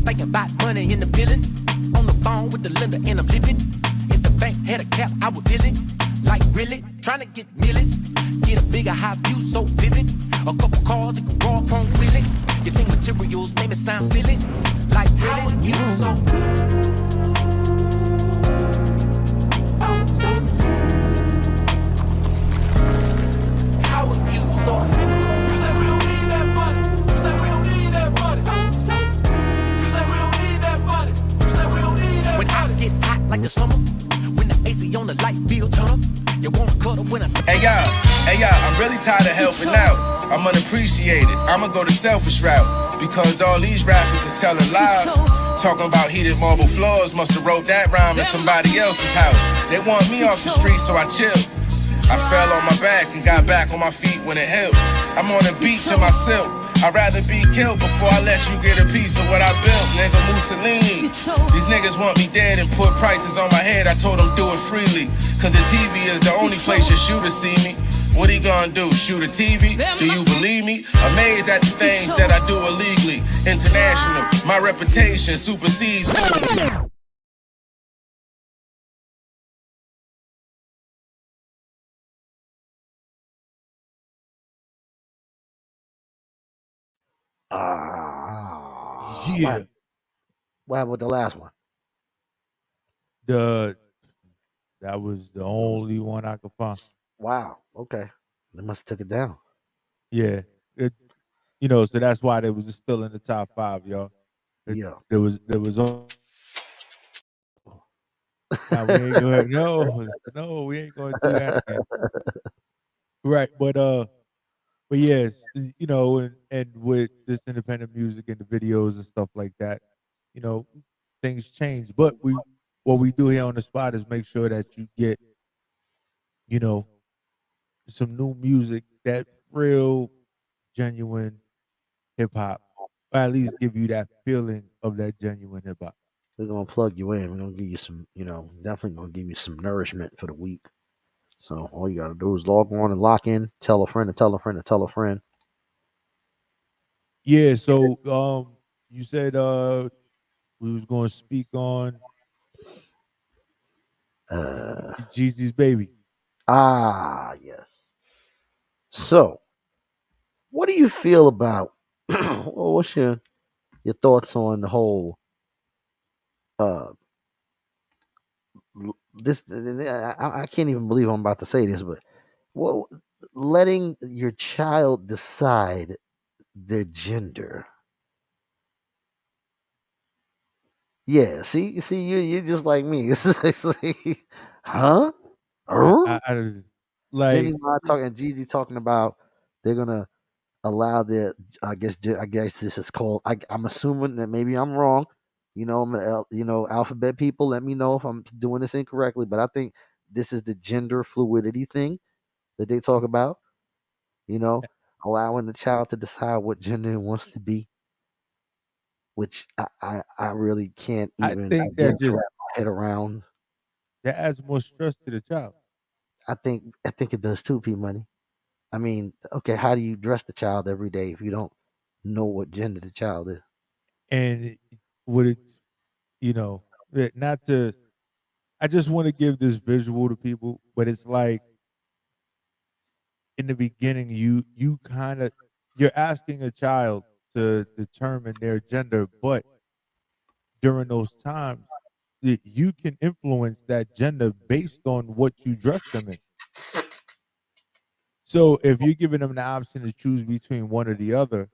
thinking about money in the billing. On the phone with the lender and I'm living. If the bank had a cap, I would bill it. Like really, trying to get millions. Get a bigger high view so vivid. A couple cars, it could raw chrome really. You think materials make me sound silly? Like really? How are you so good? Oh, so good. How are you so good? You say we don't need that money. You say we don't need that money. Oh, so good. You say we don't need that money. You say we don't need that money. When I get hot like the summer, when the AC on the light bill turn up, you wanna cuddle when I. Hey y'all, I'm really tired of helping out. I'm unappreciated. I'ma go the selfish route. Because all these rappers is telling lies. Talking about heated marble floors. Must've wrote that rhyme in somebody else's house. They want me off the street, so I chilled. I fell on my back and got back on my feet when it helped. I'm on the beach in my silk. I'd rather be killed before I let you get a piece of what I built, nigga. Mussolini. These niggas want me dead and put prices on my head. I told them do it freely. Cause the TV is the only place your shooter see me. What he gonna do? Shoot a TV? Do you believe me? Amazed at the things that I do illegally. International, my reputation supersedes. Yeah. What happened with the last one? That was the only one I could find. Wow. Okay. They must have took it down. Yeah. So that's why they was still in the top 5, y'all. Yeah. There was Nah, we ain't going. No, we ain't going to do that again. Right, but yes, and with this independent music and the videos and stuff like that, things change. But what we do here on the spot is make sure that you get, some new music, that real, genuine hip hop, or at least give you that feeling of that genuine hip hop. We're gonna plug you in. We're gonna give you some, definitely gonna give you some nourishment for the week. So all you gotta do is log on and lock in, tell a friend and tell a friend and tell a friend. Yeah, so you said we was gonna speak on Jeezy's baby. Yes. So what do you feel about what's your thoughts on the whole this I can't even believe I'm about to say this, but well, letting your child decide their gender. Yeah, see, you're just like me. It's like, huh? I Then like talking Jeezy talking about they're gonna allow their. I guess this is called. I'm assuming that maybe I'm wrong. Alphabet people. Let me know if I'm doing this incorrectly. But I think this is the gender fluidity thing that they talk about. Allowing the child to decide what gender he wants to be, which I really can't I even think begin that to just wrap my head around. that adds more stress to the child. I think it does too, P Money. I mean, okay, how do you dress the child every day if you don't know what gender the child is? And would it, not to, I just want to give this visual to people, but it's like in the beginning, you kind of, you're asking a child to determine their gender, but during those times, you can influence that gender based on what you dress them in. So if you're giving them the option to choose between one or the other,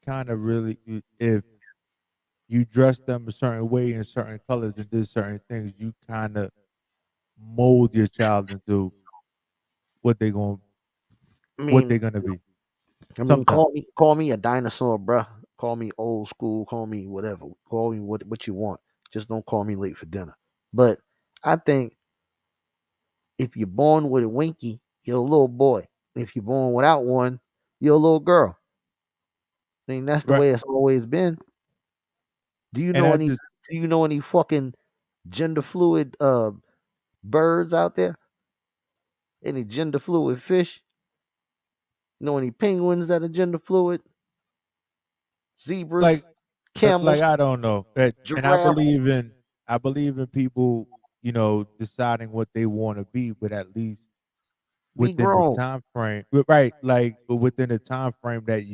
kind of really, if you dress them a certain way in certain colors and did certain things, you kind of mold your child into what they going I what mean, they're gonna be. I mean, Sometimes. call me a dinosaur, bruh. Call me old school. Call me whatever. Call me what you want. Just don't call me late for dinner. But I think if you're born with a winky, you're a little boy. If you're born without one, you're a little girl. I mean, that's the Right. way it's always been. Do you And know I any? just Do you know any fucking gender fluid birds out there? Any gender fluid fish? Know any penguins that are gender fluid? Zebras, like camels, I don't know. And giraffe. I believe in people, deciding what they want to be, but at least Be within the grown. time frame, right? Like, but within the time frame that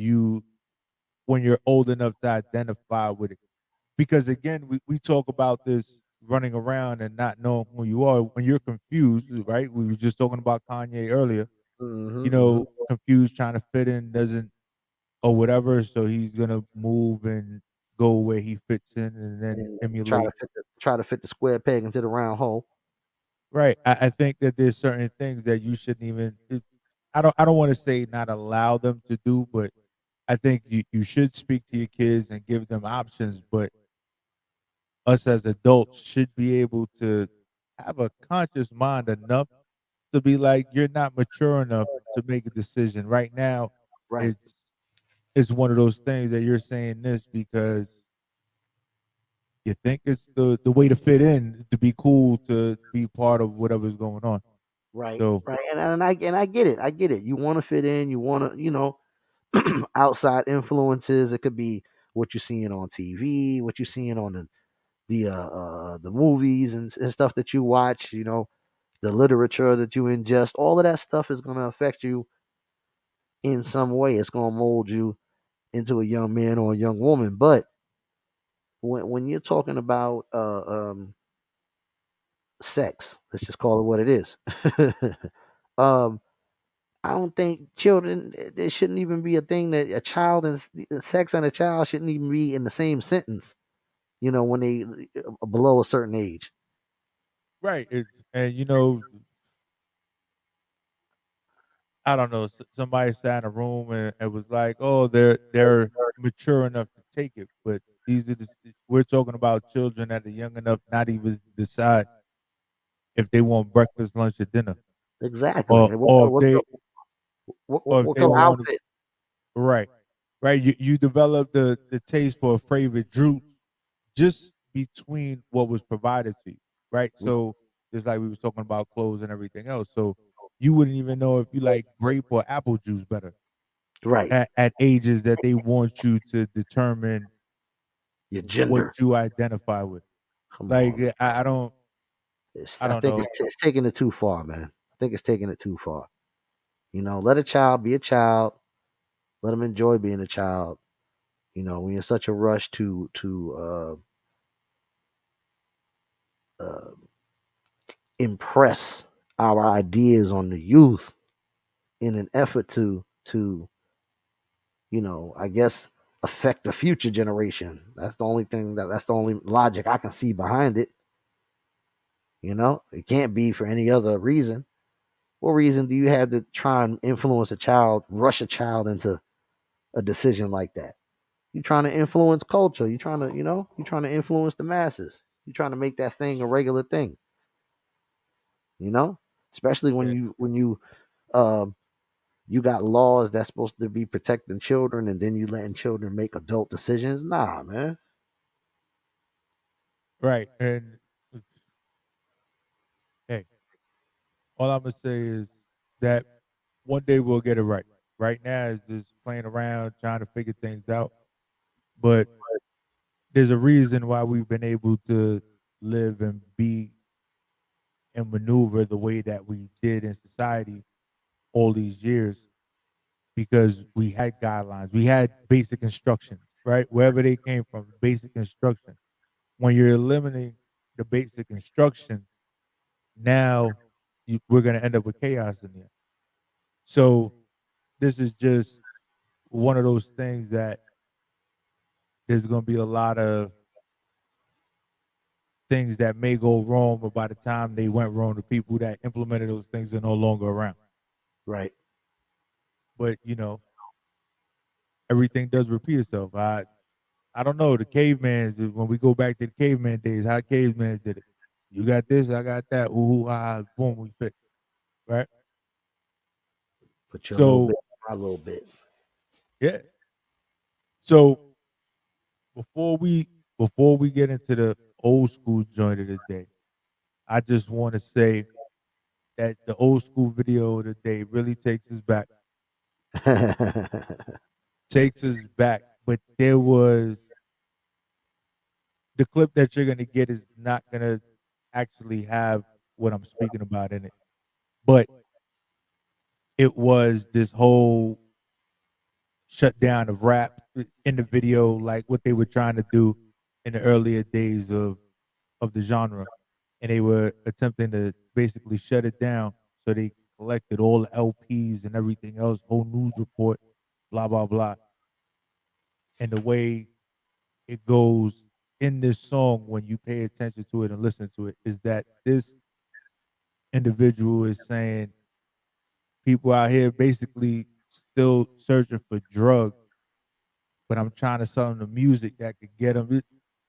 when you're old enough to identify with it. Because again, we talk about this running around and not knowing who you are when you're confused, right? We were just talking about Kanye earlier, Hmm. confused, trying to fit in, doesn't or whatever. So he's gonna move and go where he fits in, and then And emulate. try to fit the square peg into the round hole. Right. I think that there's certain things that you shouldn't even. I don't want to say not allow them to do, but I think you should speak to your kids and give them options. But us as adults should be able to have a conscious mind enough to be like, you're not mature enough to make a decision right now. Right. It's one of those things that you're saying this because you think it's the way to fit in, to be cool, to be part of whatever's going on. Right. So Right. And I get it. I get it. You want to fit in. You want to outside influences. It could be what you're seeing on TV, what you're seeing on the movies and stuff that you watch. The literature that you ingest. All of that stuff is going to affect you in some way. It's going to mold you into a young man or a young woman. But when you're talking about sex, let's just call it what it is. um, I don't think children. There shouldn't even be a thing that a child and sex and a child shouldn't even be in the same sentence. When they below a certain age. right, and I don't know. Somebody sat in a room and was like, "Oh, they're mature enough to take it," but we're talking about children that are young enough not even decide if they want breakfast, lunch, or dinner, Exactly. or And or if they or if what they color want outfit? right, right. You develop the taste for a favorite drink just between what was provided to you, right? So just like we was talking about clothes and everything else, so you wouldn't even know if you like grape or apple juice better Right. at ages that they want you to determine Your what gender. you identify with. Come Like on. I I don't think know. it's taking it too far, man. I think it's taking it too far. Let a child be a child. Let them enjoy being a child. We're in such a rush to impress our ideas on the youth in an effort to I guess affect the future generation. That's the only logic I can see behind it. It can't be for any other reason. What reason do you have to try and influence a child, rush a child into a decision like that? You're trying to influence culture. You're trying to influence the masses. You're trying to make that thing a regular thing. You know, especially when Yeah, um, you got laws that's supposed to be protecting children, and then you letting children make adult decisions. Nah, man. right. And hey, all I'm gonna say is that one day we'll get it right. Right now is just playing around trying to figure things out. But there's a reason why we've been able to live and be and maneuver the way that we did in society all these years because we had guidelines, we had basic instructions, right? Wherever they came from, basic instruction. When you're eliminating the basic instruction, now we're going to end up with chaos in there. So this is just one of those things that there's going to be a lot of things that may go wrong, but by the time they went wrong, the people that implemented those things are no longer around. Right. But everything does repeat itself. I don't know the caveman. When we go back to the caveman days, how cavemen did it. You got this, I got that. Ooh, ah, boom, we fit. Right. Put your little So bit, my little bit. yeah. So before we before we get into the old school joint of the day, I just want to say that the old school video of the day really takes us back. Takes us back. But there was the clip that you're gonna get is not gonna actually have what I'm speaking about in it. But it was this whole shutdown of rap in the video, like what they were trying to do in the earlier days of the genre, and they were attempting to basically shut it down. So they collected all the LPs and everything else, whole news report, blah blah blah. And the way it goes in this song, when you pay attention to it and listen to it, is that this individual is saying people out here basically still searching for drugs, but I'm trying to sell them the music that could get them.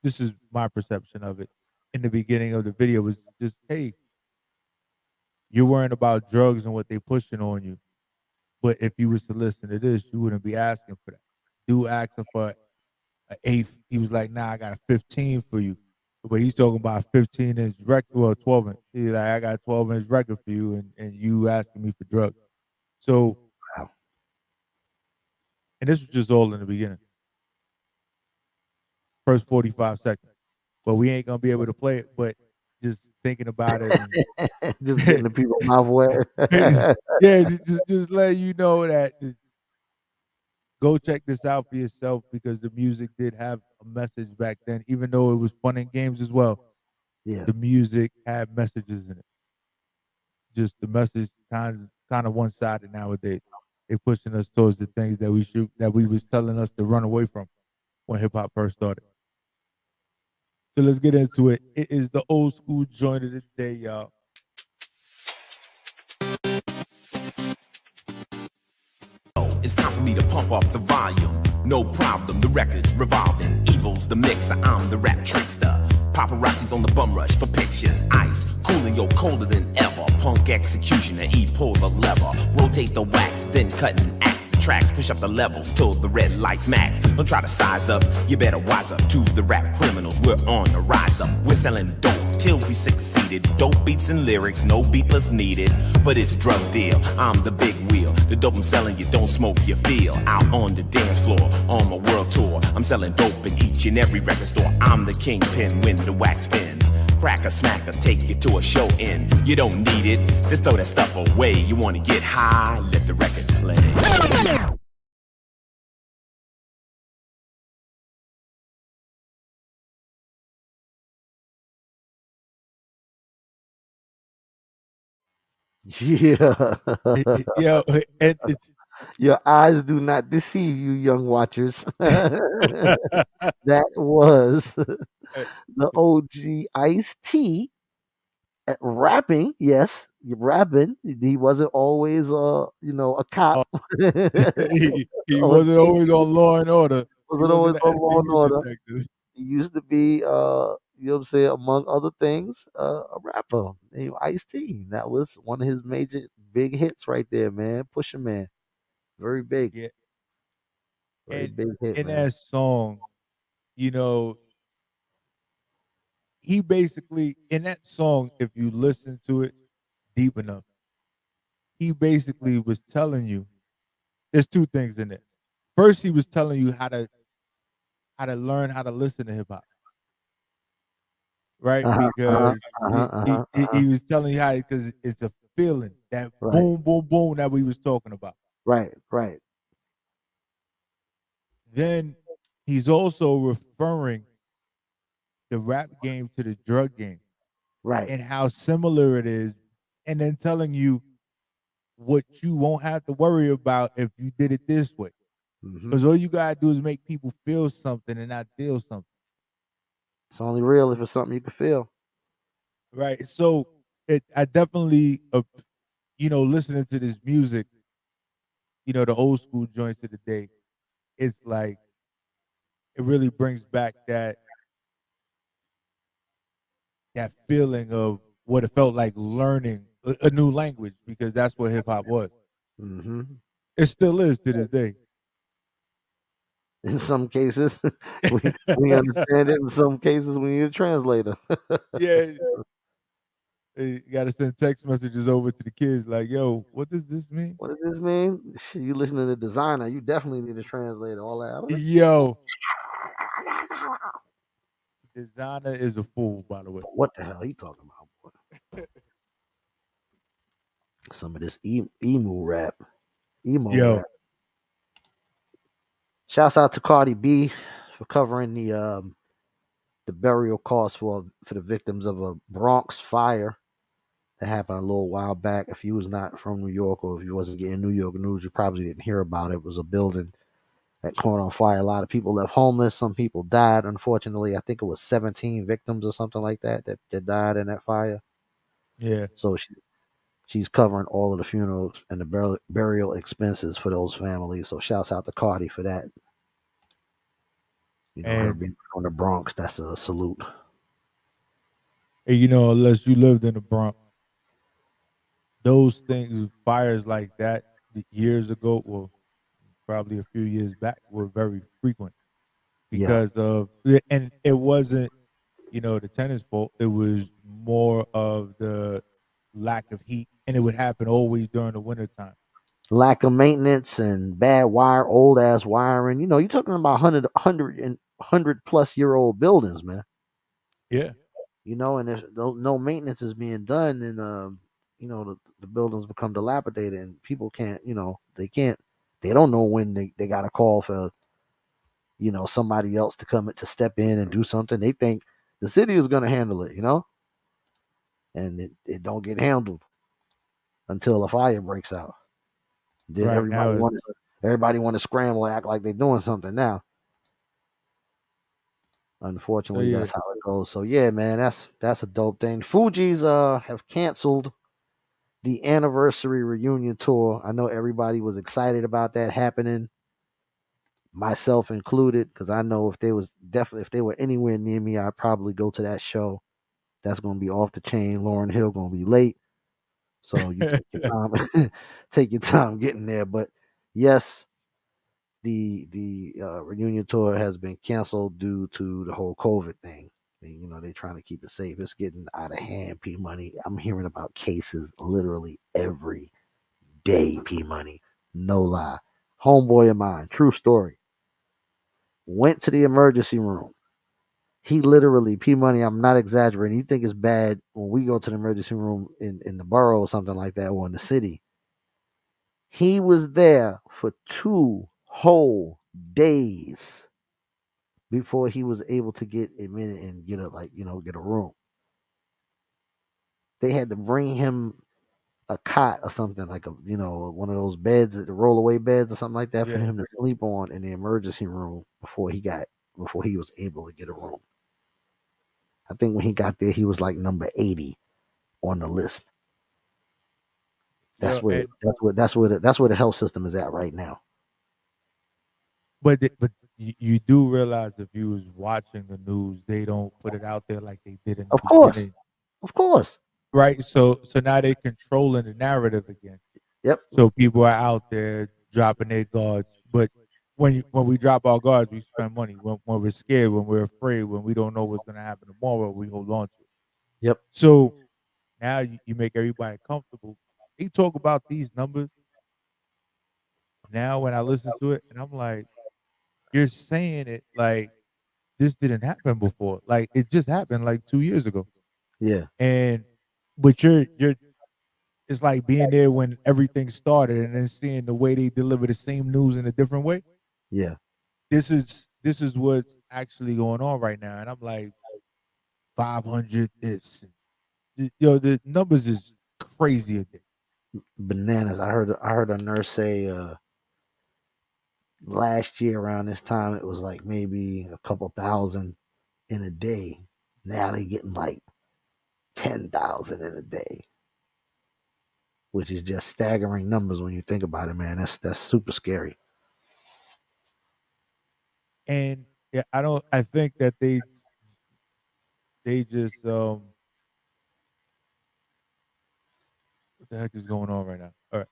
This is my perception of it. In the beginning of the video was just, hey, you're worrying about drugs and what they pushing on you. But if you was to listen to this, you wouldn't be asking for that. Dude asking for an eighth. He was like, nah, I got a 15 for you. But he's talking about a 15-inch record, well, 12 inch. He's like, I got a 12-inch record for you, and you asking me for drugs. So, Wow. and this was just all in the beginning. First 45 seconds. But we ain't gonna be able to play it. But just thinking about it, and Just getting the people mouth wet. yeah, just let you know that go check this out for yourself, because the music did have a message back then, even though it was fun and games as well. Yeah. The music had messages in it. Just the message kind of one sided nowadays. They're pushing us towards the things that we was telling us to run away from when hip hop first started. So let's get into it. It is the old school joint of the day, y'all. It's time for me to pump up the volume. No problem, the record's revolving. Evil's the mixer, I'm the rap trickster. Paparazzi's on the bum rush for pictures. Ice, Coolio colder than ever. Punk executioner, he pulls a lever. Rotate the wax, then cut and axe the tracks. Push up the levels till the red lights max. Don't try to size up, you better wise up to the rap criminals. We're on the rise up. We're selling dope till we succeeded. Dope beats and lyrics, no beepers needed. For this drug deal, I'm the big wheel. The dope I'm selling, you don't smoke, you feel. Out on the dance floor, on my world tour. I'm selling dope in each and every record store. I'm the kingpin when the wax spins. Crack a smack or take you to a show end. You don't need it, just throw that stuff away. You wanna get high, let the record play. Yeah. Yeah, and Your eyes do not deceive you, young watchers. That was the OG Ice-T rapping. Yes, rapping. He wasn't always a cop. he On wasn't always TV. on Law and Order. He Wasn't always wasn't an on Law and SVU Order. detective. He used to be, you know what I'm saying, among other things, a rapper named Ice-T. That was one of his major big hits right there, man. Pusha Man. Very big. Yeah, Very and big hit, in man. that song, you know, he basically in that song, if you listen to it deep enough, he basically was telling you there's two things in it. First, he was telling you how to learn how to listen to hip hop, right? Uh-huh, uh-huh, Because uh-huh, uh-huh, he uh-huh. was telling you how, because it's a feeling, that Right, boom boom boom that we was talking about. right, right, Then he's also referring the rap game to the drug game right. and how similar it is, and then telling you what you won't have to worry about if you did it this way. Hmm. Because all you gotta do is make people feel something and not deal something. It's only real if it's something you can feel. Right. So I definitely listening to this music, the old school joints of the day, it's like it really brings back that feeling of what it felt like learning a new language, because that's what hip hop was. Mm-hmm. It still is to this day. In some cases, we understand it. In some cases, we need a translator. Yeah, you got to send text messages over to the kids like, "Yo, what does this mean?" What does this mean? Shit, you listening to Designer, you definitely need a translator. All that. Yo, Designer is a fool, by the way. What the hell he talking about, boy? Some of this emo rap. Yo, Shouts out to Cardi B for covering the burial costs for the victims of a Bronx fire that happened a little while back. If you was not from New York, or if you wasn't getting New York news, you probably didn't hear about it. It was a building that caught on fire. A lot of people left homeless. Some people died. Unfortunately, I think it was 17 victims or something like that died in that fire. yeah. So she's covering all of the funerals and the burial expenses for those families. So shouts out to Cardi for that. Her And being from the Bronx, that's a salute. unless you lived in the Bronx, those things, fires like that, years ago, or probably a few years back, were very frequent Yeah. because and it wasn't, the tenant's fault. It was more of the lack of heat, and it would happen always during the wintertime. Lack of maintenance and bad old ass wiring. You're talking about 100 plus year old buildings, man. Yeah. And if no maintenance is being done, then the buildings become dilapidated, and people can't, they don't know when they got to call for somebody else to come to step in and do something. They think the city is going to handle it, and it don't get handled until a fire breaks out. Then Right now, everybody want to scramble, act like they're doing something now. so Unfortunately, yeah, that's how it goes. So yeah, man, that's a dope thing. Fuji's have canceled the anniversary reunion tour. I know everybody was excited about that happening, myself included, because I know if they were anywhere near me, I'd probably go to that show. That's gonna be off the chain. Lauren Hill gonna be late, so you take your time, take your time getting there. But yes, the reunion tour has been canceled due to the whole COVID thing. They're trying to keep it safe. It's getting out of hand. P Money. I'm hearing about cases literally every day. P Money, no lie. Homeboy of mine, true story, went to the emergency room. He literally, P Money, I'm not exaggerating. You think it's bad when we go to the emergency room in the borough or something like that, or in the city. He was there for 2 whole days before he was able to get admitted and get a room. They had to bring him a cot or something, like one of those beds, the rollaway beds or something like that, for yeah. him to sleep on in the emergency room before he was able to get a room. I think when he got there, he was like number 80 on the list. Yo, and That's where the health system is at right now. but you do realize, if you was watching the news, they don't put it out there like they did in the Of course, beginning, of course. right? So now they're controlling the narrative again. Yep. So people are out there dropping their guards, but when we drop our guards, we spend money. When we're scared, when we're afraid, when we don't know what's going to happen tomorrow, we hold on to it. Yep. So now you make everybody comfortable. They talk about these numbers now when I listen to it, and I'm like, you're saying it like this didn't happen before. Like it just happened like 2 years ago. Yeah. And but you're it's like being there when everything started and then seeing the way they deliver the same news in a different way. Yeah. This is what's actually going on right now. And I'm like, 500 this. The numbers is crazy a day. Bananas. I heard a nurse say last year around this time it was like maybe a couple thousand in a day. Now they getting like 10,000 in a day. which is just staggering numbers when you think about it, man. That's super scary. And yeah, I don't. I think that they just what the heck is going on right now? All right.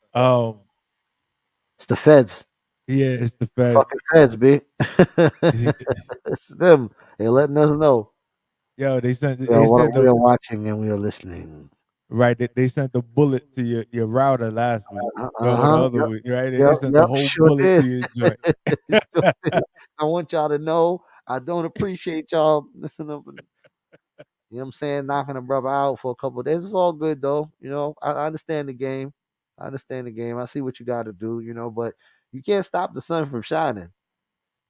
It's the feds. Yeah, it's the feds. Fucking feds, B. It's them. They're letting us know. Yo, they We are watching and we are listening. right. They sent the bullet to your router last week or the Uh-huh. other Yep. week, right? They Yep. sent the Yep. whole Sure bullet did. to your joint. Sure did. I want y'all to know I don't appreciate y'all listening up and you know what I'm saying, knocking a brother out for a couple of days. It's all good though. I understand the game. I understand the game. I see what you gotta do, but you can't stop the sun from shining.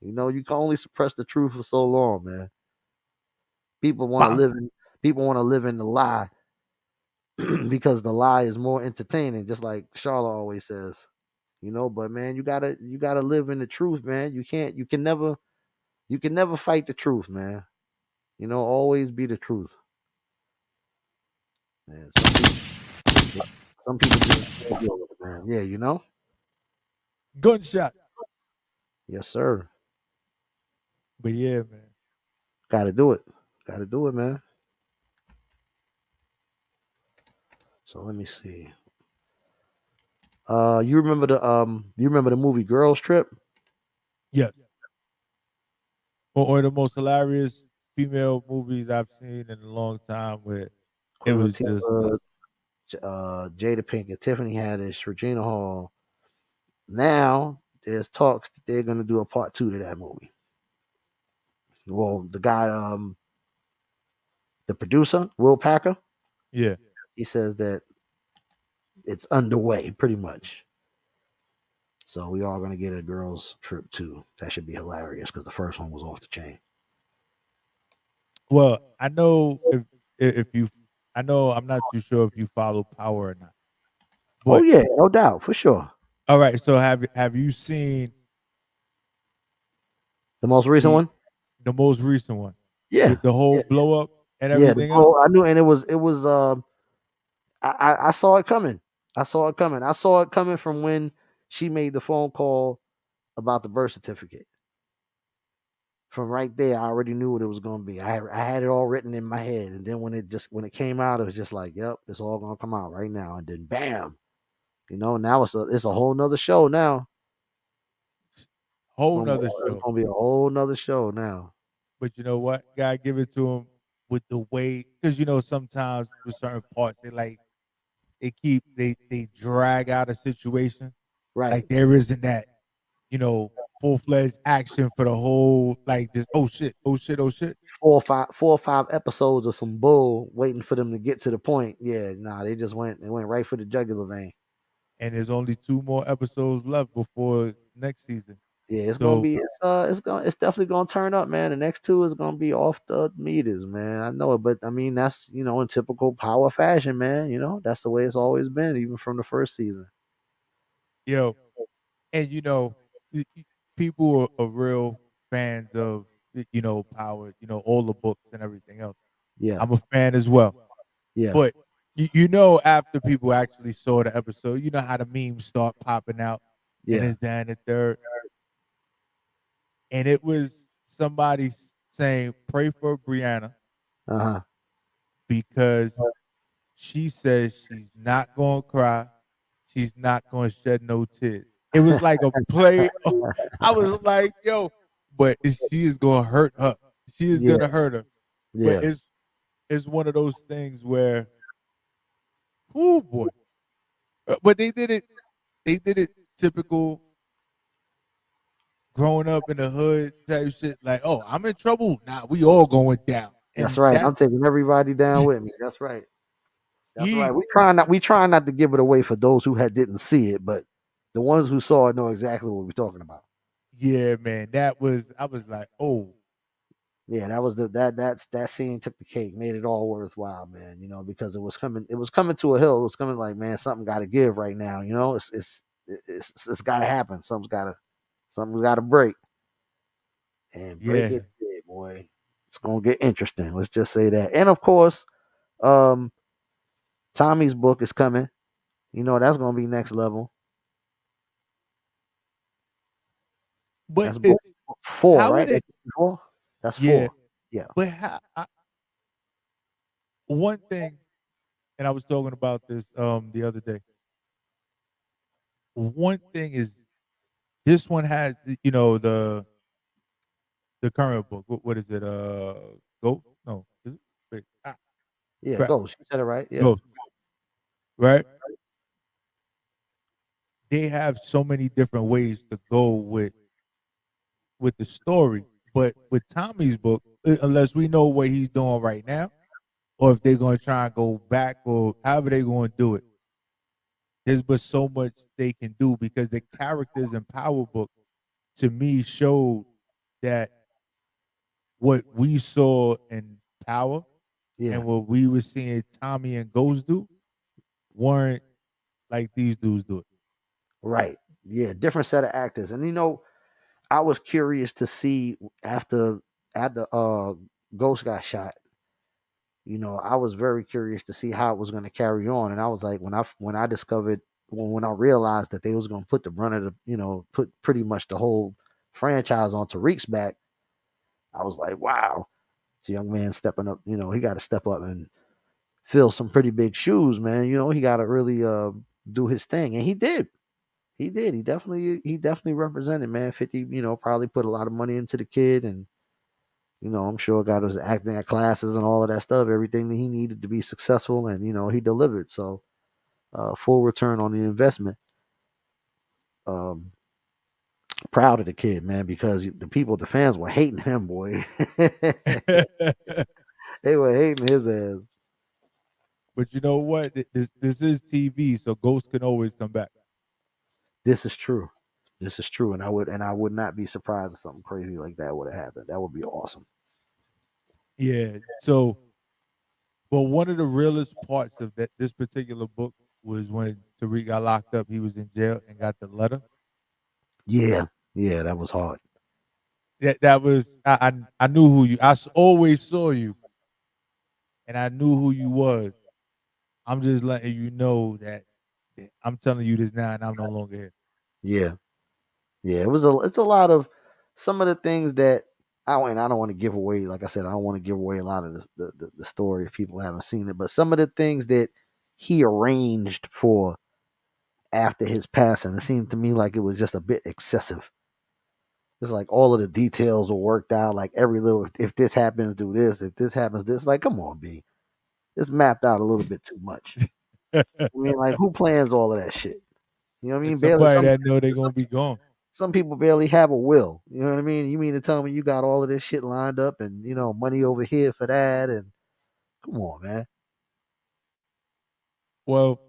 You can only suppress the truth for so long, man. People want to Bang. live in people want to live in the lie because the lie is more entertaining, just like Charlotte always says. But man, you gotta live in the truth, man. You can never fight the truth, man. Always be the truth. Man, some people just can't deal with it, man. Yeah. Gunshot. Yes, sir. But yeah, man. Gotta do it. Gotta do it, man. So let me see. You remember the movie Girls Trip? Yes. Or the most hilarious female movies I've seen in a long time where it Queen was just like Latifah, Jada Pinkett, Tiffany Haddish, Regina Hall. Now there's talks that they're gonna do a part two to that movie. Well, the guy, the producer, Will Packer, yeah. he says that it's underway pretty much. So we are gonna get a girls trip too. That should be hilarious because the first one was off the chain. Well, I know if you I know I'm not too sure if you follow Power or not. Oh But yeah, no doubt, for sure. all right, so have you seen The most recent the one? the most recent one Yeah. with the whole Yeah. blow up and Yeah, the everything else? goal I knew, and it was I saw it coming. I saw it coming. I saw it coming from when she made the phone call about the birth certificate. From right there, I already knew what it was going to be. I had it all written in my head, and then when it came out, it was just like, yep, it's all going to come out right now. And then bam, now it's a whole nother show now. Whole It's nother it's show. gonna be a whole nother show now. But you know what? Gotta give it to him with the way because sometimes with certain parts they drag out a situation. Right. Like there isn't that, full fledged action for the whole like just oh shit, oh shit, oh shit. Four or five episodes of some bull waiting for them to get to the point. Yeah, nah, they went right for the jugular vein. And there's only two more episodes left before next season. Yeah, it's gonna So be it's definitely gonna turn up, man. The next two is gonna be off the meters, man. I know it, but I mean that's in typical power fashion, man. That's the way it's always been, even from the first season. yo, and people are real fans of Power, all the books and everything else. Yeah, I'm a fan as well. yeah, But after people actually saw the episode, you know how the memes start popping out and yeah. it's down the third. And it was somebody saying, pray for Brianna Uh huh. because she says she's not going to cry. She's not going to shed no tears. It was like a play. I was like, yo, but she is going to hurt her. She is Yeah, going to hurt her. But yeah. it's one of those things where, oh boy. But they did it. They did it typical growing up in the hood type shit. Like, oh, I'm in trouble. Nah, we all going down. That's And right. that I'm taking everybody down with me. That's right. That's he, right. We try not to give it away for those who didn't see it, but the ones who saw it know exactly what we're talking about. yeah, man. I was like, oh, Yeah, that was that scene took the cake, made it all worthwhile, man. Because it was coming to a hill. It was coming like, man, something got to give right now. It's got to happen. Something's got to break, and break yeah, it did, boy. It's gonna get interesting. Let's just say that. And of course, um, Tommy's book is coming. You know that's gonna be next level. But That's it's, four, how right? would it? Four. That's Yeah, four. Yeah. but one thing, and I was talking about this the other day. One thing is, this one has, you know, the current book. What is it? Ghost? No, is it? Wait, Yeah. crap. Ghost. You said it right. Yeah. Ghost. Right? They have so many different ways to go with the story, but with Tommy's book, unless we know what he's doing right now, or if they're going to try and go back, or however they're going to do it, there's but so much they can do, because the characters in Power Book, to me, showed that what we saw in Power Yeah. and what we were seeing Tommy and Ghost do weren't like these dudes do it. Right. Yeah. Different set of actors, and you know, I was curious to see after Ghost got shot. You know, I was very curious to see how it was going to carry on, and I was like, when I discovered when I realized that they was going to put the brunt of the, you know, put pretty much the whole franchise on Tariq's back, I was like, wow, it's a young man stepping up. You know, he got to step up and fill some pretty big shoes, man. You know, he got to really do his thing, and he did. He did. He definitely represented, man. 50, you know, probably put a lot of money into the kid, and you know, I'm sure got his acting at classes and all of that stuff, everything that he needed to be successful, and you know, he delivered. So, full return on the investment. Um, Proud of the kid, man, because the fans were hating him, boy. They were hating his ass. But you know what? This is TV, so Ghost can always come back. This is true. This is true, and I would not be surprised if something crazy like that would have happened. That would be awesome. Yeah. So, well, one of the realest parts of this particular book was when Tariq got locked up. He was in jail and got the letter. Yeah, that was hard. That was I knew who you. I always saw you, and I knew who you was. I'm just letting you know that I'm telling you this now, and I'm no longer here. Yeah. It's a lot of some of the things that I don't want to give away. Like I said, I don't want to give away a lot of the story if people haven't seen it. But some of the things that he arranged for after his passing, it seemed to me like it was just a bit excessive. It's like all of the details were worked out. Like every little, if this happens, do this. If this happens, this. Like, come on, B. It's mapped out a little bit too much. I mean, like, who plans all of that shit? You know what I mean? Somebody that know they're gonna be gone. Some people barely have a will. You know what I mean? You mean to tell me you got all of this shit lined up and, you know, money over here for that? And come on, man. Well,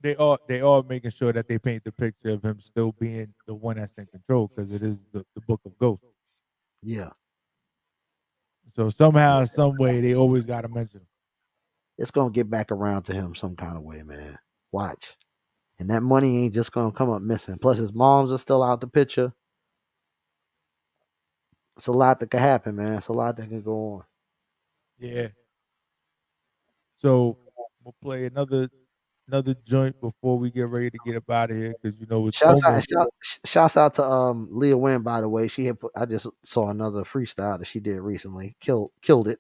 they are making sure that they paint the picture of him still being the one that's in control, because it is the book of Ghosts. Yeah. So somehow, some way, they always got to mention him. It's going to get back around to him some kind of way, man. Watch. And that money ain't just going to come up missing. Plus, his moms are still out the picture. It's a lot that could happen, man. It's a lot that can go on. Yeah. So we'll play another joint before we get ready to get up out of here, because you know it's shouts out to Leah Wynn, by the way. She had I just saw another freestyle that she did recently. Killed it.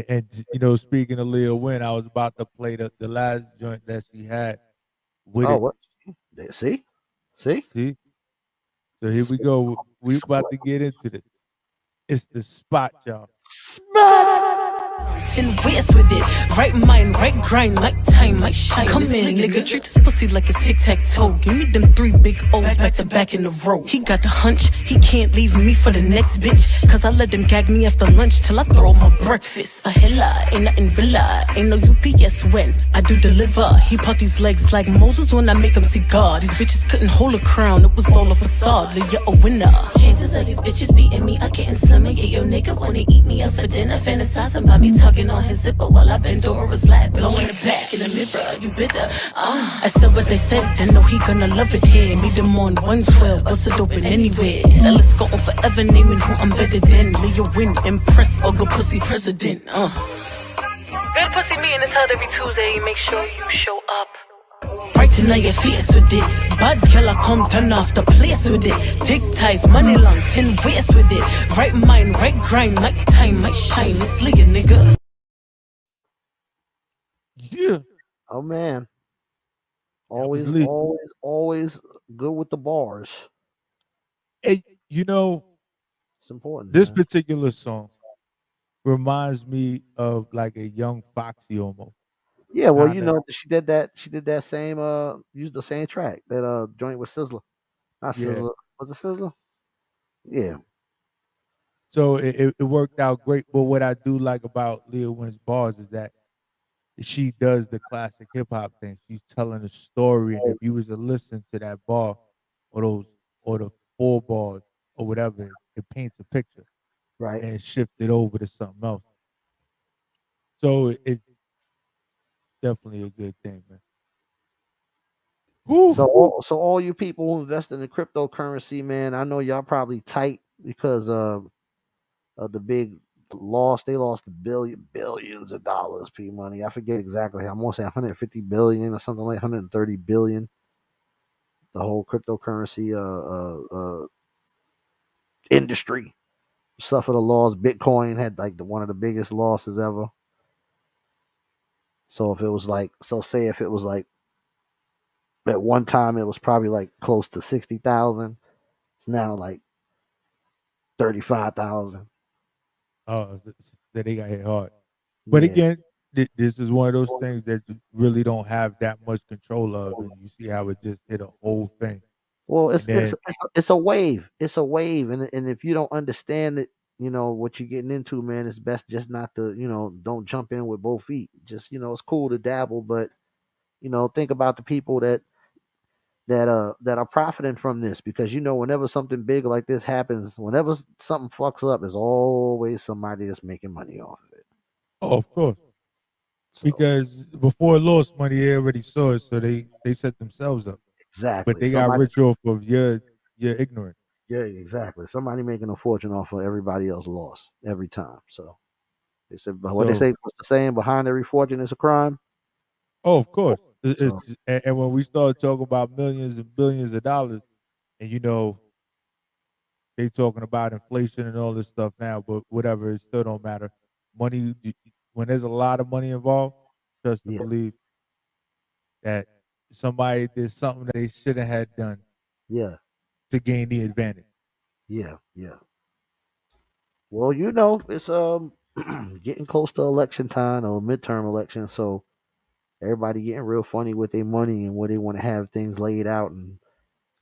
And you know, speaking of Leah Wynn, I was about to play the last joint that she had with it. What? See. So here we go. We about to get into this. It's the spot, y'all. And where's with it? Right mind, right grind, like time, like shine. Come in, nigga, treat this pussy like it's tic-tac-toe. Give me them 3 big O's back to back in a row. He got the hunch, he can't leave me for the next bitch. Cause I let them gag me after lunch till I throw my breakfast. A hella, ain't nothing villa, ain't no UPS when I do deliver. He pop these legs like Moses when I make him see God. These bitches couldn't hold a crown, it was all a facade. You're a winner. Chances of these bitches beating me, I getting slimmer. Yeah, your nigga wanna eat me up for dinner. Fantasizing about me talking on his zipper while I bend over his lap. Blow in the back in the mirror, you bitter. I said what they said, I know he gonna love it here. Meet them on 112, bust it open anywhere. Now let's go on forever naming who I'm better than. Leah Wynn, impress, or go pussy president. This pussy me in the tub every Tuesday. Make sure you show up. Right now your face with it. Bad girl, I come turn off the place with it. Dick ties, money long, 10 ways with it. Right mind, right grind, night time, might shine. It's Leah, nigga. Yeah. Oh man. That was Always, Lee. always, always good with the bars. Hey, you know, It's important, this man. particular song reminds me of like a young Foxy almost. Yeah, well, Kind of. she did that. She did that same. Used the same track that joint with Sizzler. Not Yeah. Sizzler. Was it Sizzler? Yeah. So it worked out great. But what I do like about Leah Wynn's bars is that she does the classic hip hop thing. She's telling a story, and if you was to listen to that bar or those or the four bars or whatever, it paints a picture Right. and shift it over to something else. So it's definitely a good thing, man. Whew. So all you people who invest in the cryptocurrency, man, I know y'all probably tight because of the big loss. They lost billions of dollars, P money. I forget exactly. I'm gonna say 150 billion or something like 130 billion. The whole cryptocurrency industry suffered a loss. Bitcoin had like one of the biggest losses ever. So if it was like, so say if it was like at one time it was probably like close to 60,000. It's now like 35,000. Oh, so they got hit hard. But Yeah. again, this is one of those things that you really don't have that much control of, and you see how it just hit a whole thing. Well, And then, it's a wave. It's a wave, and if you don't understand it, what you're getting into, man. It's best just not to, don't jump in with both feet. Just, it's cool to dabble, but think about the people that are profiting from this, because whenever something big like this happens, whenever something fucks up, there's always somebody that's making money off of it. oh, of course, So because before it lost money, they already saw it, so they set themselves up. But exactly, they got somebody, rich off of your ignorance. yeah, exactly, somebody making a fortune off of everybody else loss every time. So they said, but what they So, say, what's the saying? Behind every fortune is a crime. oh, of course, So and when we start talking about millions and billions of dollars, and they talking about inflation and all this stuff now, but whatever, it still don't matter. Money, when there's a lot of money involved, trust and yeah, believe that somebody did something that they shouldn't have done yeah, to gain the advantage. yeah. Well, it's getting close to election time or midterm election, so everybody getting real funny with their money and where they want to have things laid out and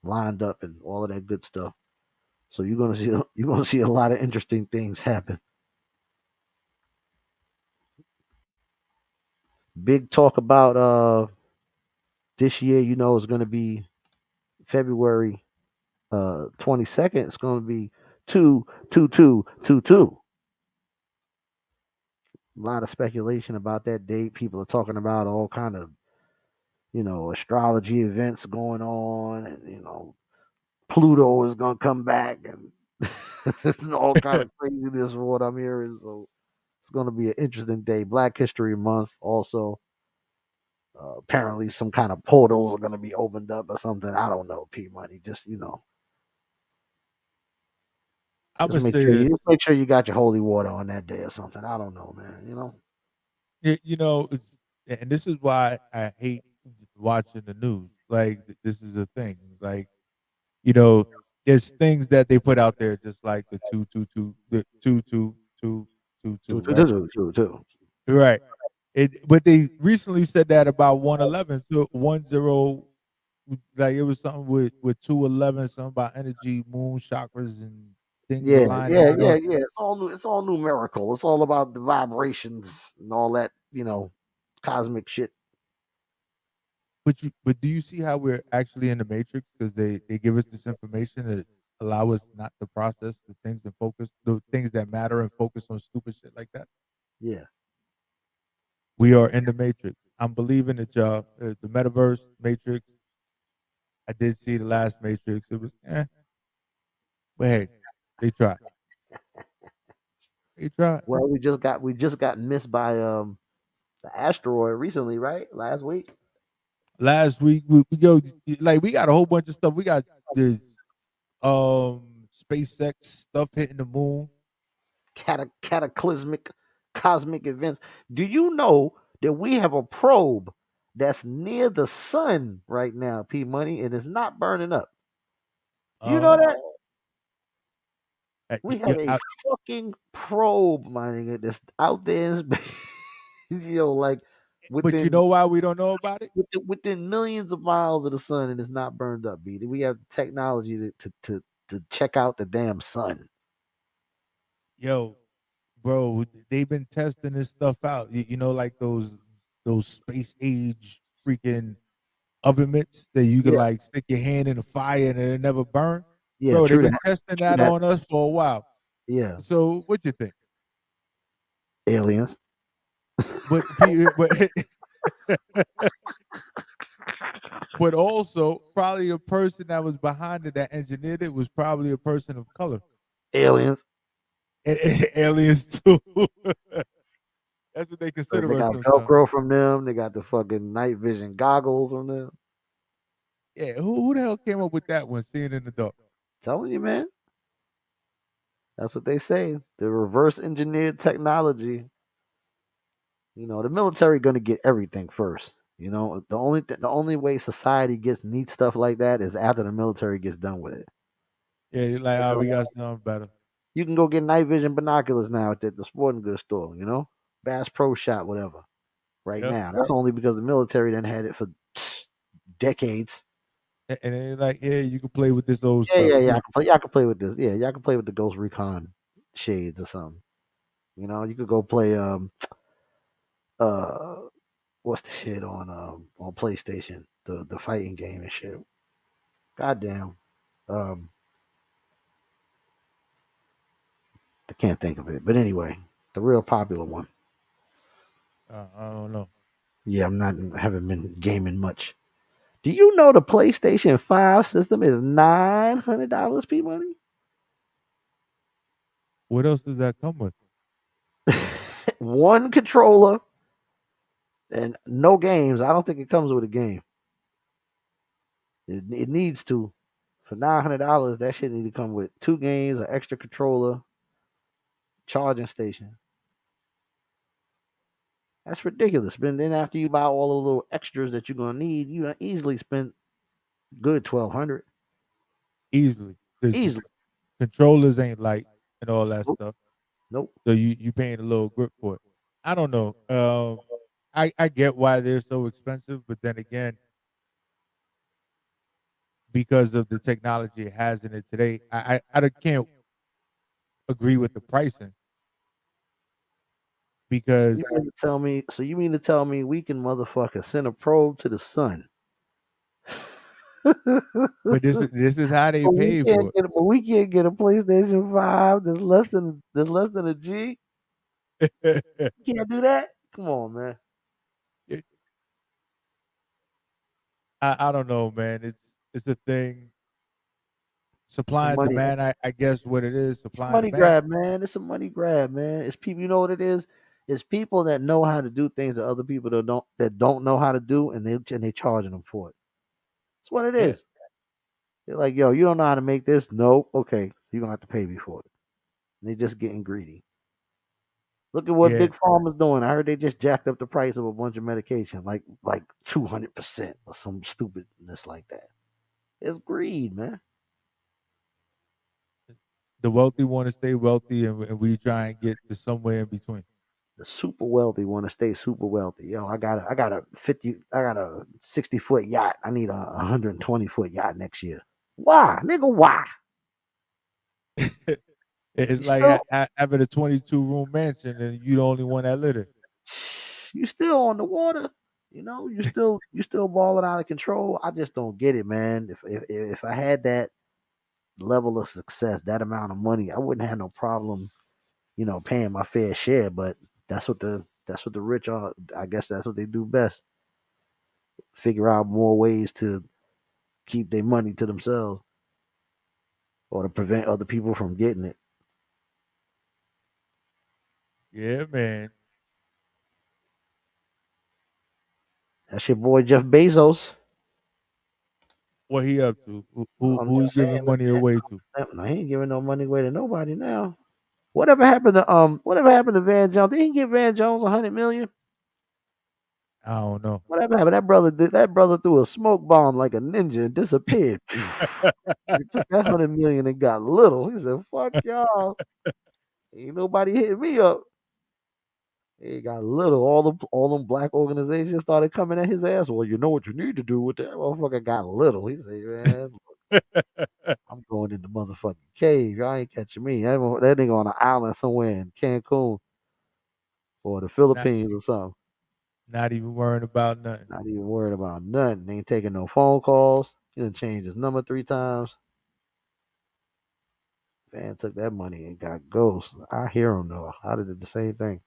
lined up and all of that good stuff. So you're gonna see a lot of interesting things happen. Big talk about this year, is gonna be February 22nd. It's gonna be 22222. A lot of speculation about that date. People are talking about all kind of astrology events going on, and Pluto is gonna come back, and all kind of craziness from what I'm hearing. So it's gonna be an interesting day. Black History Month also. Apparently, some kind of portals are gonna be opened up or something. I don't know. P money, just I'm just gonna make say sure this. you just make sure you got your holy water on that day or something. I don't know, man. And this is why I hate watching the news. Like this is a thing. Like you know, there's things that they put out there, just like the the 22222, right? Two. Right. But they recently said that about 111 to 10, like it was something with 211, something about energy, moon chakras, and things Yeah, aligning yeah, with yeah, all. yeah. It's all new. It's all numerical. It's all about the vibrations and all that. Cosmic shit. But do you see how we're actually in the matrix because they give us this information to allow us not to process the things and focus the things that matter and focus on stupid shit like that. Yeah, We are in the matrix. I'm believing that y'all the metaverse matrix. I did see the last matrix. It was but hey, they tried. They tried. well, we just got missed by the asteroid recently, right? Last week. Last week, we got a whole bunch of stuff. We got the SpaceX stuff hitting the moon. Cataclysmic cosmic events. Do you know that we have a probe that's near the sun right now, P Money, and it's not burning up? You know that? We have a fucking probe, my nigga, that's out there in space. Like but you within know why we don't know about it? within millions of miles of the sun, and it's not burned up. B. We have technology to check out the damn sun. Yo, bro, they've been testing this stuff out. You know, like those space age freaking oven mitts that you can Yeah. like stick your hand in the fire and it never burn. Yeah, Bro, they've true been that. testing True that that. on us for a while. Yeah. So what you think? Aliens. But but also probably the person that was behind it that engineered it was probably a person of color. Aliens. And aliens too. That's what they consider They us got sometimes. Velcro from them. They got the fucking night vision goggles from them. Yeah, who the hell came up with that one? Seeing in the dark. Telling you, man. That's what they say. The reverse engineered technology. You know, the military going to get everything first. You know, the only way society gets neat stuff like that is after the military gets done with it. Yeah, you're like, oh, we got something better. You can go get night vision binoculars now at the sporting goods store. You know, Bass Pro Shop, whatever. Right Yep. now, that's only because the military then had it for decades. And they're like, yeah, you can play with this old Yeah, stuff. yeah, yeah. Y'all can play with this. Yeah, y'all can play with the Ghost Recon shades or something. You know, you could go play uh what's the shit on PlayStation, the fighting game and shit. Goddamn. I can't think of it. But anyway, the real popular one. I don't know. Yeah, haven't been gaming much. Do you know the PlayStation 5 system is $900 P money? What else does that come with? One controller and no games. I don't think it comes with a game. It needs to. For $900, that shit need to come with 2 games, an extra controller, charging station. That's ridiculous. But then after you buy all the little extras that you're gonna need, you done easily spend good $1,200. Easily. The Easily. controllers ain't light and all that Nope. stuff. Nope. So you paying a little grip for it. I don't know. I get why they're so expensive, but then again, because of the technology it has in it today, I can't agree with the pricing because You mean to tell me? So you mean to tell me we can motherfucker send a probe to the sun? but this is how they But we pay can't for get. But we can't get a PlayStation 5 that's less than a G. it. You can't do that. Come on, man. I don't know, man. It's a thing. It's a Supply and money. demand, I guess what it is, It's a supply and money demand. grab, man. It's a money grab, man. It's people. You know what it is? It's people that know how to do things that other people that don't know how to do, and they charging them for it. That's what it Yeah. is. They're like, yo, you don't know how to make this? No, okay, so you're gonna have to pay me for it. And they just getting greedy. Look at what Yeah. Big Pharma's doing. I heard they just jacked up the price of a bunch of medication, like 200% or some stupidness like that. It's greed, man. The wealthy want to stay wealthy and we try and get to somewhere in between. The super wealthy want to stay super wealthy. Yo, I got a 60-foot yacht. I need a 120-foot yacht next year. Why, nigga? Why? It's You like still, having a 22-room mansion and you the only one that live it. you still on the water. You know, you still balling out of control. I just don't get it, man. If I had that level of success, that amount of money, I wouldn't have no problem, paying my fair share. But that's what the rich are. I guess that's what they do best. Figure out more ways to keep their money to themselves or to prevent other people from getting it. Yeah, man. That's your boy Jeff Bezos. What he up to? I'm Who he just saying, giving money away to? no, he ain't giving no money away to nobody now. Whatever happened to Van Jones? Did he give Van Jones 100 million? I don't know. Whatever happened? That brother threw a smoke bomb like a ninja and disappeared. He took that 100 million and got little. He said, "Fuck y'all, ain't nobody hitting me up." He got little. All them black organizations started coming at his ass. Well, you know what you need to do with that motherfucker. Got little. He said, "Man, I'm going in the motherfucking cave. Y'all ain't catching me. That nigga on an island somewhere in Cancun or the not, Philippines or something. not even worrying about nothing. Not even worried about nothing. Ain't taking no phone calls. He done changed his number 3 times. Van took that money and got ghost. I hear him though. I did the same thing.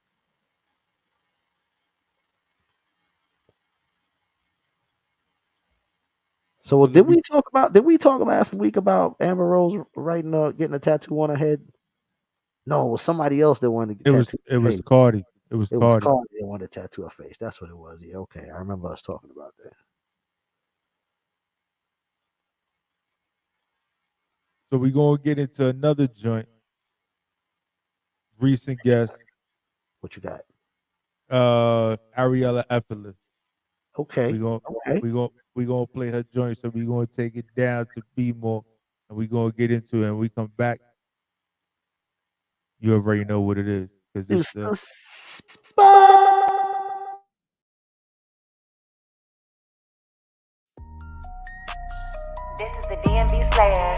So did we talk last week about Amber Rose getting a tattoo on her head? No, it was somebody else that wanted to tattoo her face. Cardi. It was Cardi. Cardi that wanted to tattoo her face. That's what it was. Yeah, okay. I remember us talking about that. So we gonna get into another joint. Recent guest. What you got? Ariella Effortless. Okay. We gonna play her joint, so we gonna take it down to Be More, and we gonna get into it. And we come back. You already know what it is, because it's the This is the DMV Slayer.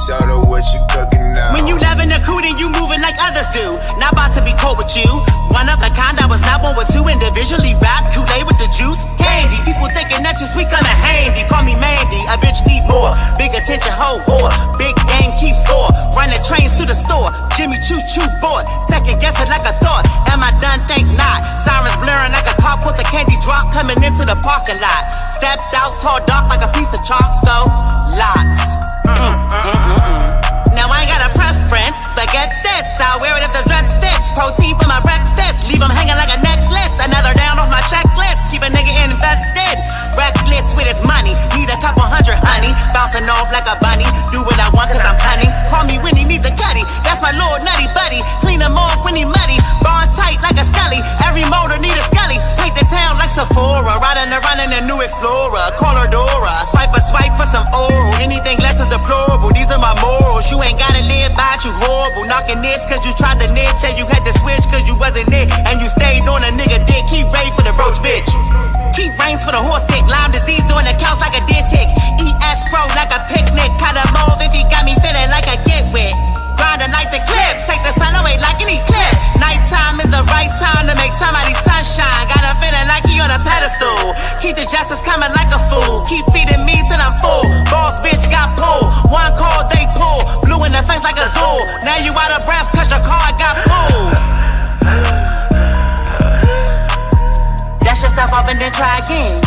Shout out what you cooking now. When you loving the crew, then you moving like others do. Not about to be cold with you. One of a kind, I was not one with two. Individually wrapped, Kool-Aid with the juice. Candy, people thinking that you sweet, kinda handy. Call me Mandy, a bitch need more. Big attention, hoe whore. Big game, keep score. Running trains through the store. Jimmy Choo Choo boy. Second guess it like a thought. Am I done? Think not. Sirens blaring like a car. Put the candy drop coming into the parking lot. Stepped out, tall, dark like a piece of chalk, though. Lots. Now I ain't got a preference, but get this, I'll wear it if the dress fits. Protein for my breakfast, leave them hanging like a necklace. Another down off my checklist, keep a nigga invested. Reckless with his money, need a couple hundred, honey. Bouncing off like a bunny, do what I want cause I'm cunning. Call me when he needs a gutty, that's my little nutty buddy. Clean him off when he muddy, bond tight like a scully. Every motor need a scully, paint the town like Sephora. Riding around in a new Explorer, call her Dora. Swipe for some oral, anything less is deplorable. These are my morals, you ain't gotta live by it, you horrible. Knocking this cause you tried the niche, and you had to switch cause you wasn't it. And you stayed on a nigga dick, keep ready for the roach bitch. Keep reins for the horse dick, Lyme disease doing the counts like a dead tick. ES pro like a picnic, kinda move if he got me feeling like a get wet. Grinding like the clips, take the sun away like an eclipse. Nighttime is the right time to make somebody sunshine. Got a feeling like he on a pedestal. Keep the justice coming like a fool. Keep feeding me till I'm full. Boss bitch got pulled. One call they pull. Blue in the face like a zoo. Now you out of breath cause your car got pulled. Dash your stuff off and then try again.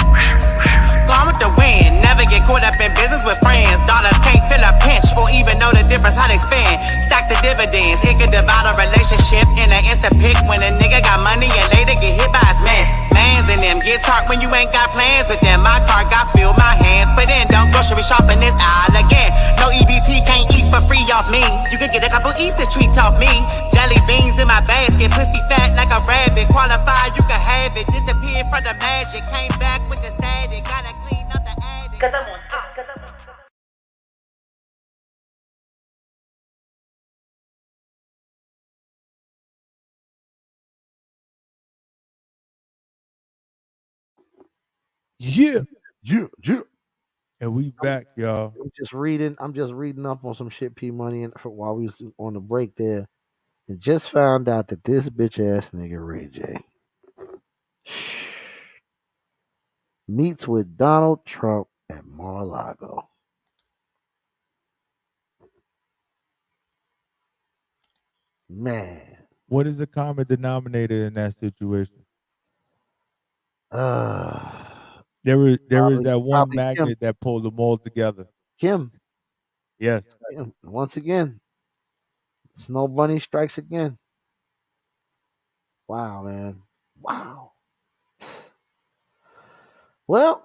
Gone with the wind, never get caught up in business with friends. Dollars can't fill a pinch or even know the difference how they spend. Stack the dividends, it can divide a relationship in an instant pick. When a nigga got money and later get hit by his man. Mans and them get talk when you ain't got plans with them. My car got filled, my hands put in. Don't grocery shopping this aisle again. No EBT, can't eat for free off me. You can get a couple Easter treats off me. Jelly beans in my basket, pussy fat like a rabbit. Qualified, you can have it. Disappeared from the magic, came back with the static. Gotta clean up the attic. Cause I'm on top. Yeah. Yeah. And we back, y'all. I'm just reading up on some shit P Money and while we was on the break there. And just found out that this bitch ass nigga Ray J meets with Donald Trump at Mar-a-Lago. Man. What is the common denominator in that situation? There is that one magnet Kim. that pulled them all together. Kim. Yes. Once again, Snow Bunny strikes again. Wow, man. Wow. Well,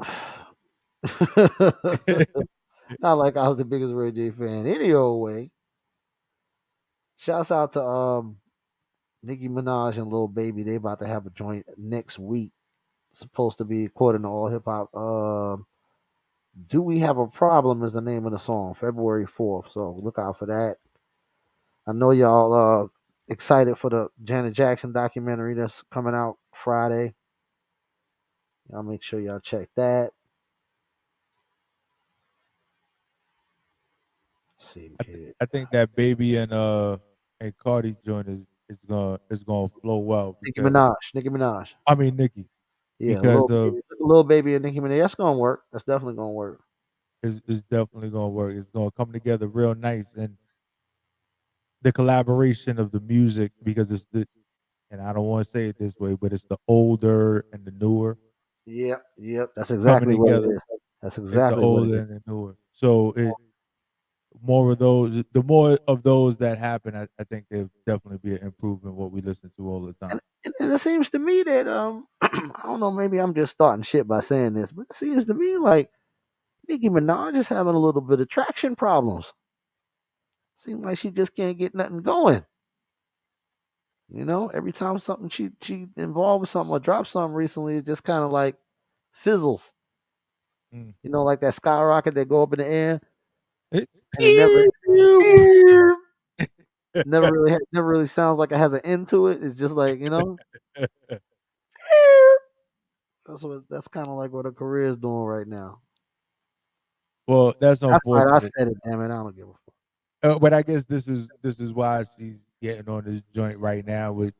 not like I was the biggest Ray J fan any old way. Shouts out to Nicki Minaj and Lil Baby. They about to have a joint next week. Supposed to be according to all hip hop. Do We Have a Problem is the name of the song, February 4th. So look out for that. I know y'all excited for the Janet Jackson documentary that's coming out Friday. Y'all make sure y'all check that. Let's see here. I think that Baby and Cardi joint is gonna flow well Nicki because Minaj. Nicki Minaj. I mean Nicki Yeah, because of Lil Baby and Nicki Minaj. That's gonna work. That's definitely gonna work. is definitely gonna work. It's gonna come together real nice and the collaboration of the music because it's the and I don't want to say it this way, but it's the older and the newer Yep. That's coming exactly what it together. is. That's It's the exactly what it older is. and the newer. So it more of those the more of those that happen, I think there'll definitely be an improvement what we listen to all the time. And it seems to me that I don't know, maybe I'm just starting shit by saying this, but it seems to me like Nicki Minaj is having a little bit of traction problems. Seems like she just can't get nothing going. You know, every time something she involved with something or dropped something recently, it just kind of like fizzles. Mm. You know, like that skyrocket that go up in the air It's and it never pew, never really sounds like it has an end to it. It's just like, you know, that's kind of like what her career is doing right now. well, that's That's why I unfortunate. said it. Damn it, I don't give a fuck. But I guess this is why she's getting on this joint right now with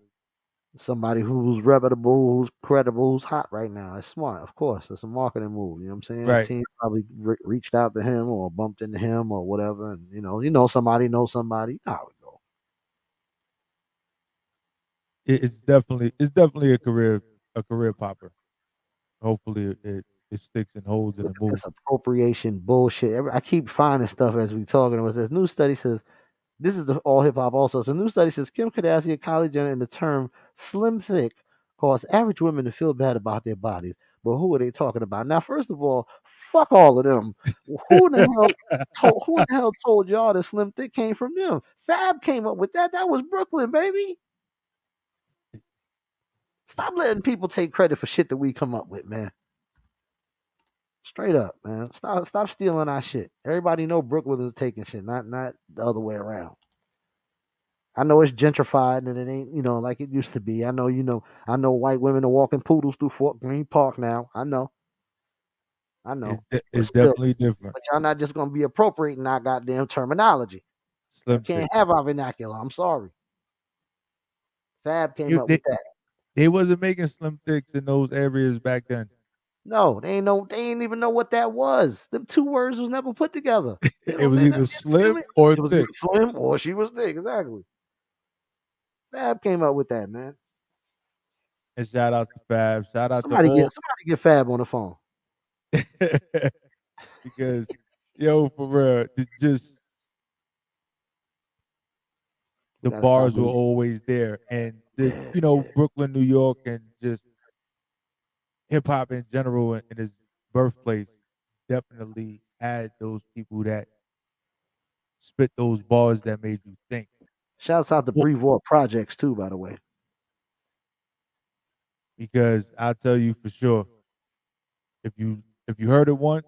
Somebody who's reputable, who's credible, who's hot right now. It's smart, of course. It's a marketing move. You know what I'm saying? The right. team probably reached out to him or bumped into him or whatever, and somebody knows somebody. How it go? It's definitely a career popper. Hopefully it sticks and holds and Look it at moves. this appropriation bullshit. I keep finding stuff as we talking. It was this new study says this is the all hip hop also. So new study says Kim Kardashian, Kylie Jenner, and the term slim thick cause average women to feel bad about their bodies. But who are they talking about? Now, first of all, fuck all of them. Who in the hell told y'all that slim thick came from them? Fab came up with that. That was Brooklyn, baby. Stop letting people take credit for shit that we come up with, man. Straight up, man. Stop stealing our shit. Everybody know Brooklyn is taking shit, not the other way around. I know it's gentrified and it ain't, like it used to be. I know white women are walking poodles through Fort Greene Park now. I know. But It's still, definitely different. but y'all not just gonna be appropriating our goddamn terminology. You Slim thick. can't have our vernacular. I'm sorry. Fab came You- up They, with that. they wasn't making slim thicks in those areas back then. No, they ain't even know what that was. Them two words was never put together. It was either slim or It was thick. either slim or she was thick. Exactly. Fab came up with that, man. And shout out to Fab. Shout out to Somebody get Fab on the phone. because for real, just We the gotta stop bars were doing always there, and yeah. Brooklyn, New York, and just hip hop in general in his birthplace definitely had those people that spit those bars that made you think. Shouts out to Well, Brevoort Projects too, by the way. because I'll tell you for sure, if you heard it once,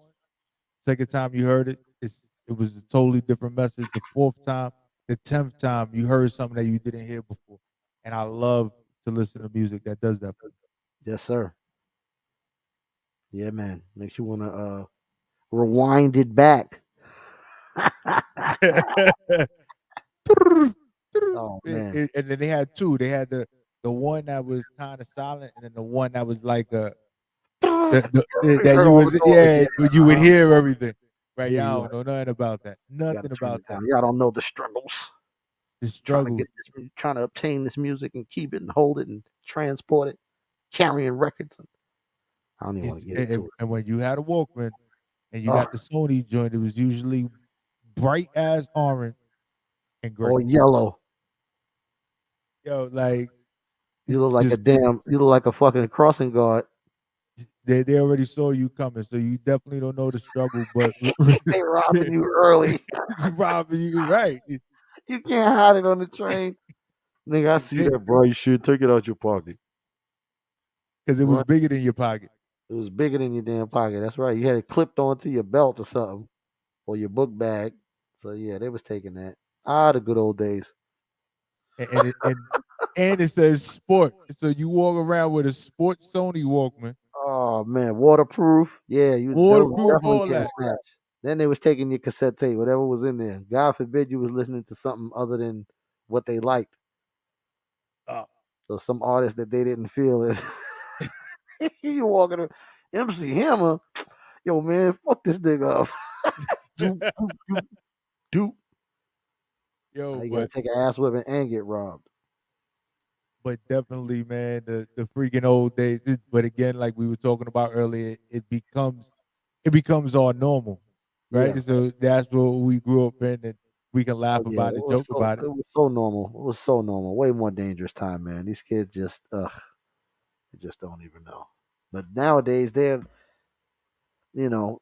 second time you heard it, it was a totally different message. The fourth time, the 10th time, you heard something that you didn't hear before. And I love to listen to music that does that for Yes, sir. Yeah, man. Makes you wanna rewind it back. me. Oh man. And then they had two. They had the one that was kind of silent, and then the one that was like You that heard you all the was noise, yeah. you would Uh-huh. hear everything. Right? Yeah, Y'all you don't know nothing about that. gotta Nothing turn about it that. down. Y'all don't know the struggles. The Trying to struggles. trying to obtain this music and keep it and hold it and transport it, carrying records. I don't even want to get into it. And when you had a Walkman and you Oh, got the Sony joint, it was usually bright ass orange and gray. or yellow. Yo, like You look like just you look like a fucking crossing guard. They already saw you coming, so you definitely don't know the struggle. But They robbing you early. robbing you, right? You can't hide it on the train. Nigga, I see that, bro. You should take it out your pocket. Because it was Right. bigger than your pocket. It was bigger than your damn pocket. That's right. You had it clipped onto your belt or something, or your book bag. So yeah, they was taking that. Ah, the good old days. And it says sport, so you walk around with a sport Sony Walkman, Oh man, waterproof. Yeah, that was waterproof, definitely all getting that. snatched. Then they was taking your cassette tape, whatever was in there. God forbid you was listening to something other than what they liked. So some artist that they didn't feel it. You walking around, MC Hammer, yo man, fuck this nigga up. Doop, doop, doop, doop. Now Yo, you gotta take an ass whipping and get robbed. but definitely, man, the freaking old days. But again, like we were talking about earlier, it becomes all normal, right? Yeah. So that's what we grew up in, and we can Oh laugh yeah, about it, joke about it. it was so normal. It was so normal. Way more dangerous time, man. These kids just they just don't even know. But nowadays they're, you know,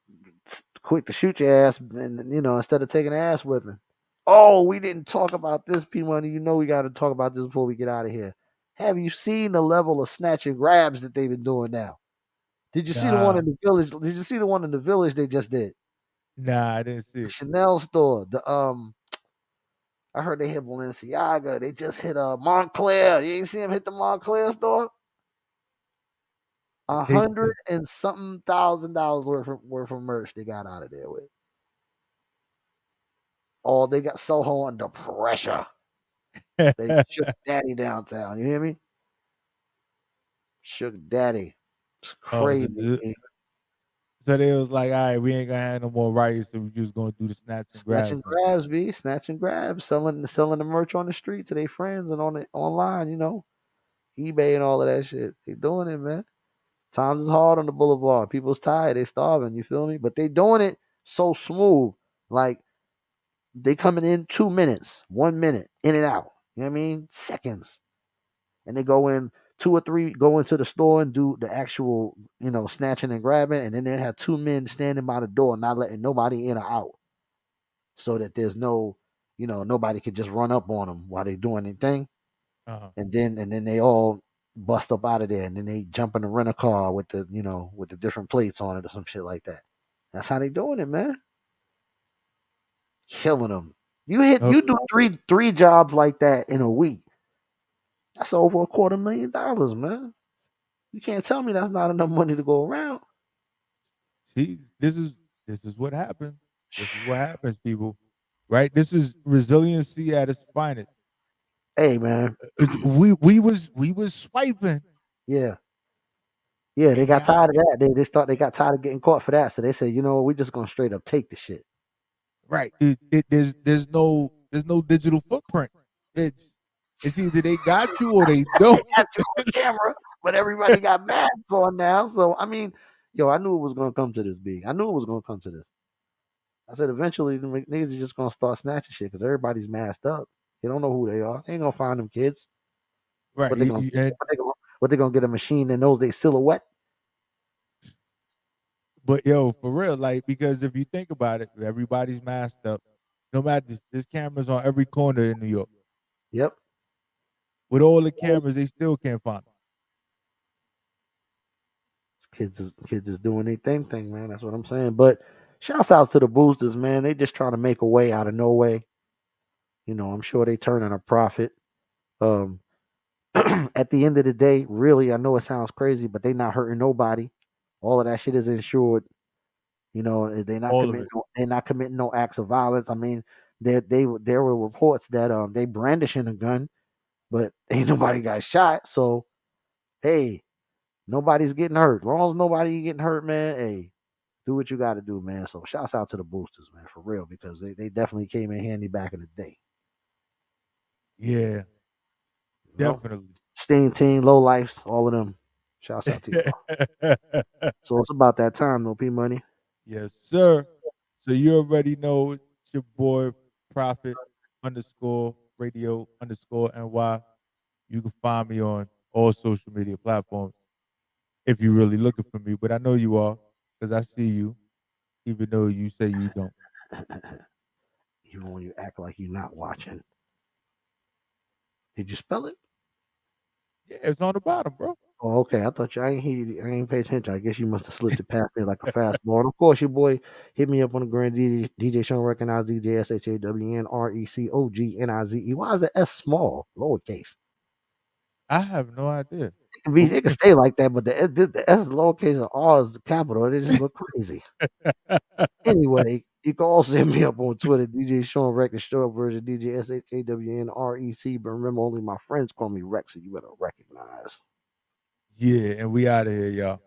quick to shoot your ass, and instead of taking an ass whipping. Oh, we didn't talk about this, P Money. You know we got to talk about this before we get out of here. Have you seen the level of snatch and grabs that they've been doing now? Did you see the one Nah, in the village? Did you see the one in the village they just did? nah, I didn't see The it. Chanel store. I heard they hit Balenciaga. They just hit Montclair. You ain't see them hit the Montclair store? a They, hundred and something $1,000 worth of merch they got out of there with. Oh, they got Soho under pressure. They shook daddy downtown. You hear me? Shook daddy. It's oh, crazy. Man. so they was like, all right, we ain't gonna have no more riots, so we just gonna do the snatch and Snatch grabs. and grabs, B. Snatch and grabs. Selling the merch on the street to their friends and on it online, eBay and all of that shit. They doing it, man. Times is hard on the boulevard. People's tired. They starving. You feel me? But they doing it so smooth. Like they coming in 2 minutes, 1 minute, in and out. You know what I mean? Seconds. And they go in 2 or 3, go into the store and do the actual, snatching and grabbing. And then they have 2 men standing by the door, not letting nobody in or out. So that there's no, nobody could just run up on them while they doing anything. Uh-huh. And then they all bust up out of there, and then they jump in the rental car with the different plates on it or some shit like that. That's how they doing it, man. Killing them. You do three jobs like that in a week. That's over $250,000, man. You can't tell me that's not enough money to go around. See, this is what happens. This is what happens, people. Right? This is resiliency at its finest. Hey, man. We was swiping. Yeah. Yeah, they got tired of that. They got tired of getting caught for that. So they said, we just gonna straight up take the shit. Right. There's no digital footprint. It's either they got you or they don't. Got you on camera, but everybody got masks on now. So I mean, I knew it was gonna come to this. I knew it was gonna come to this. I said eventually the niggas are just gonna start snatching shit because everybody's masked up. They don't know who they are. They ain't gonna find them kids. Right. What they gonna get a machine that knows they silhouette? But yo, for real, like, because if you think about it, everybody's masked up. No matter, there's cameras on every corner in New York. Yep. With all the cameras, they still can't find them. Kids is doing their thing, man. That's what I'm saying. But shouts out to the boosters, man. They just trying to make a way out of no way. I'm sure they turning a profit. At the end of the day, really, I know it sounds crazy, but they not hurting nobody. All of that shit is insured. All of it. They're not committing no acts of violence. I mean, there were reports that they brandishing a gun, but ain't nobody got shot. So hey, nobody's getting hurt. As long as nobody getting hurt, man, hey, do what you got to do, man. So shouts out to the boosters, man, for real, because they definitely came in handy back in the day. Yeah, definitely. Steam Team, Low Lifes, all of them. Shouts out to you. So it's about that time, though, P Money. Yes, sir. So you already know it's your boy Prophet _ radio _ NY. You can find me on all social media platforms. if you're really looking for me, but I know you are because I see you, even though you say you don't. Even when you act like you're not watching. Did you spell it? Yeah, it's on the bottom, bro. Oh, okay. I thought I ain't hear you. I ain't pay attention. I guess you must have slipped it past me like a fastball. And of course, your boy hit me up on the grand DJ Shawn Recognize DJ SHAWNRECOGNIZE. Why is the S small, lowercase? I have no idea. It can stay like that, but the S is lowercase and R is the capital. They just look crazy. Anyway, you can also hit me up on Twitter, DJ Shawn Records, short version, DJ SHAWNREC. But remember, only my friends call me Rex, so you better recognize. Yeah, and we out of here, y'all.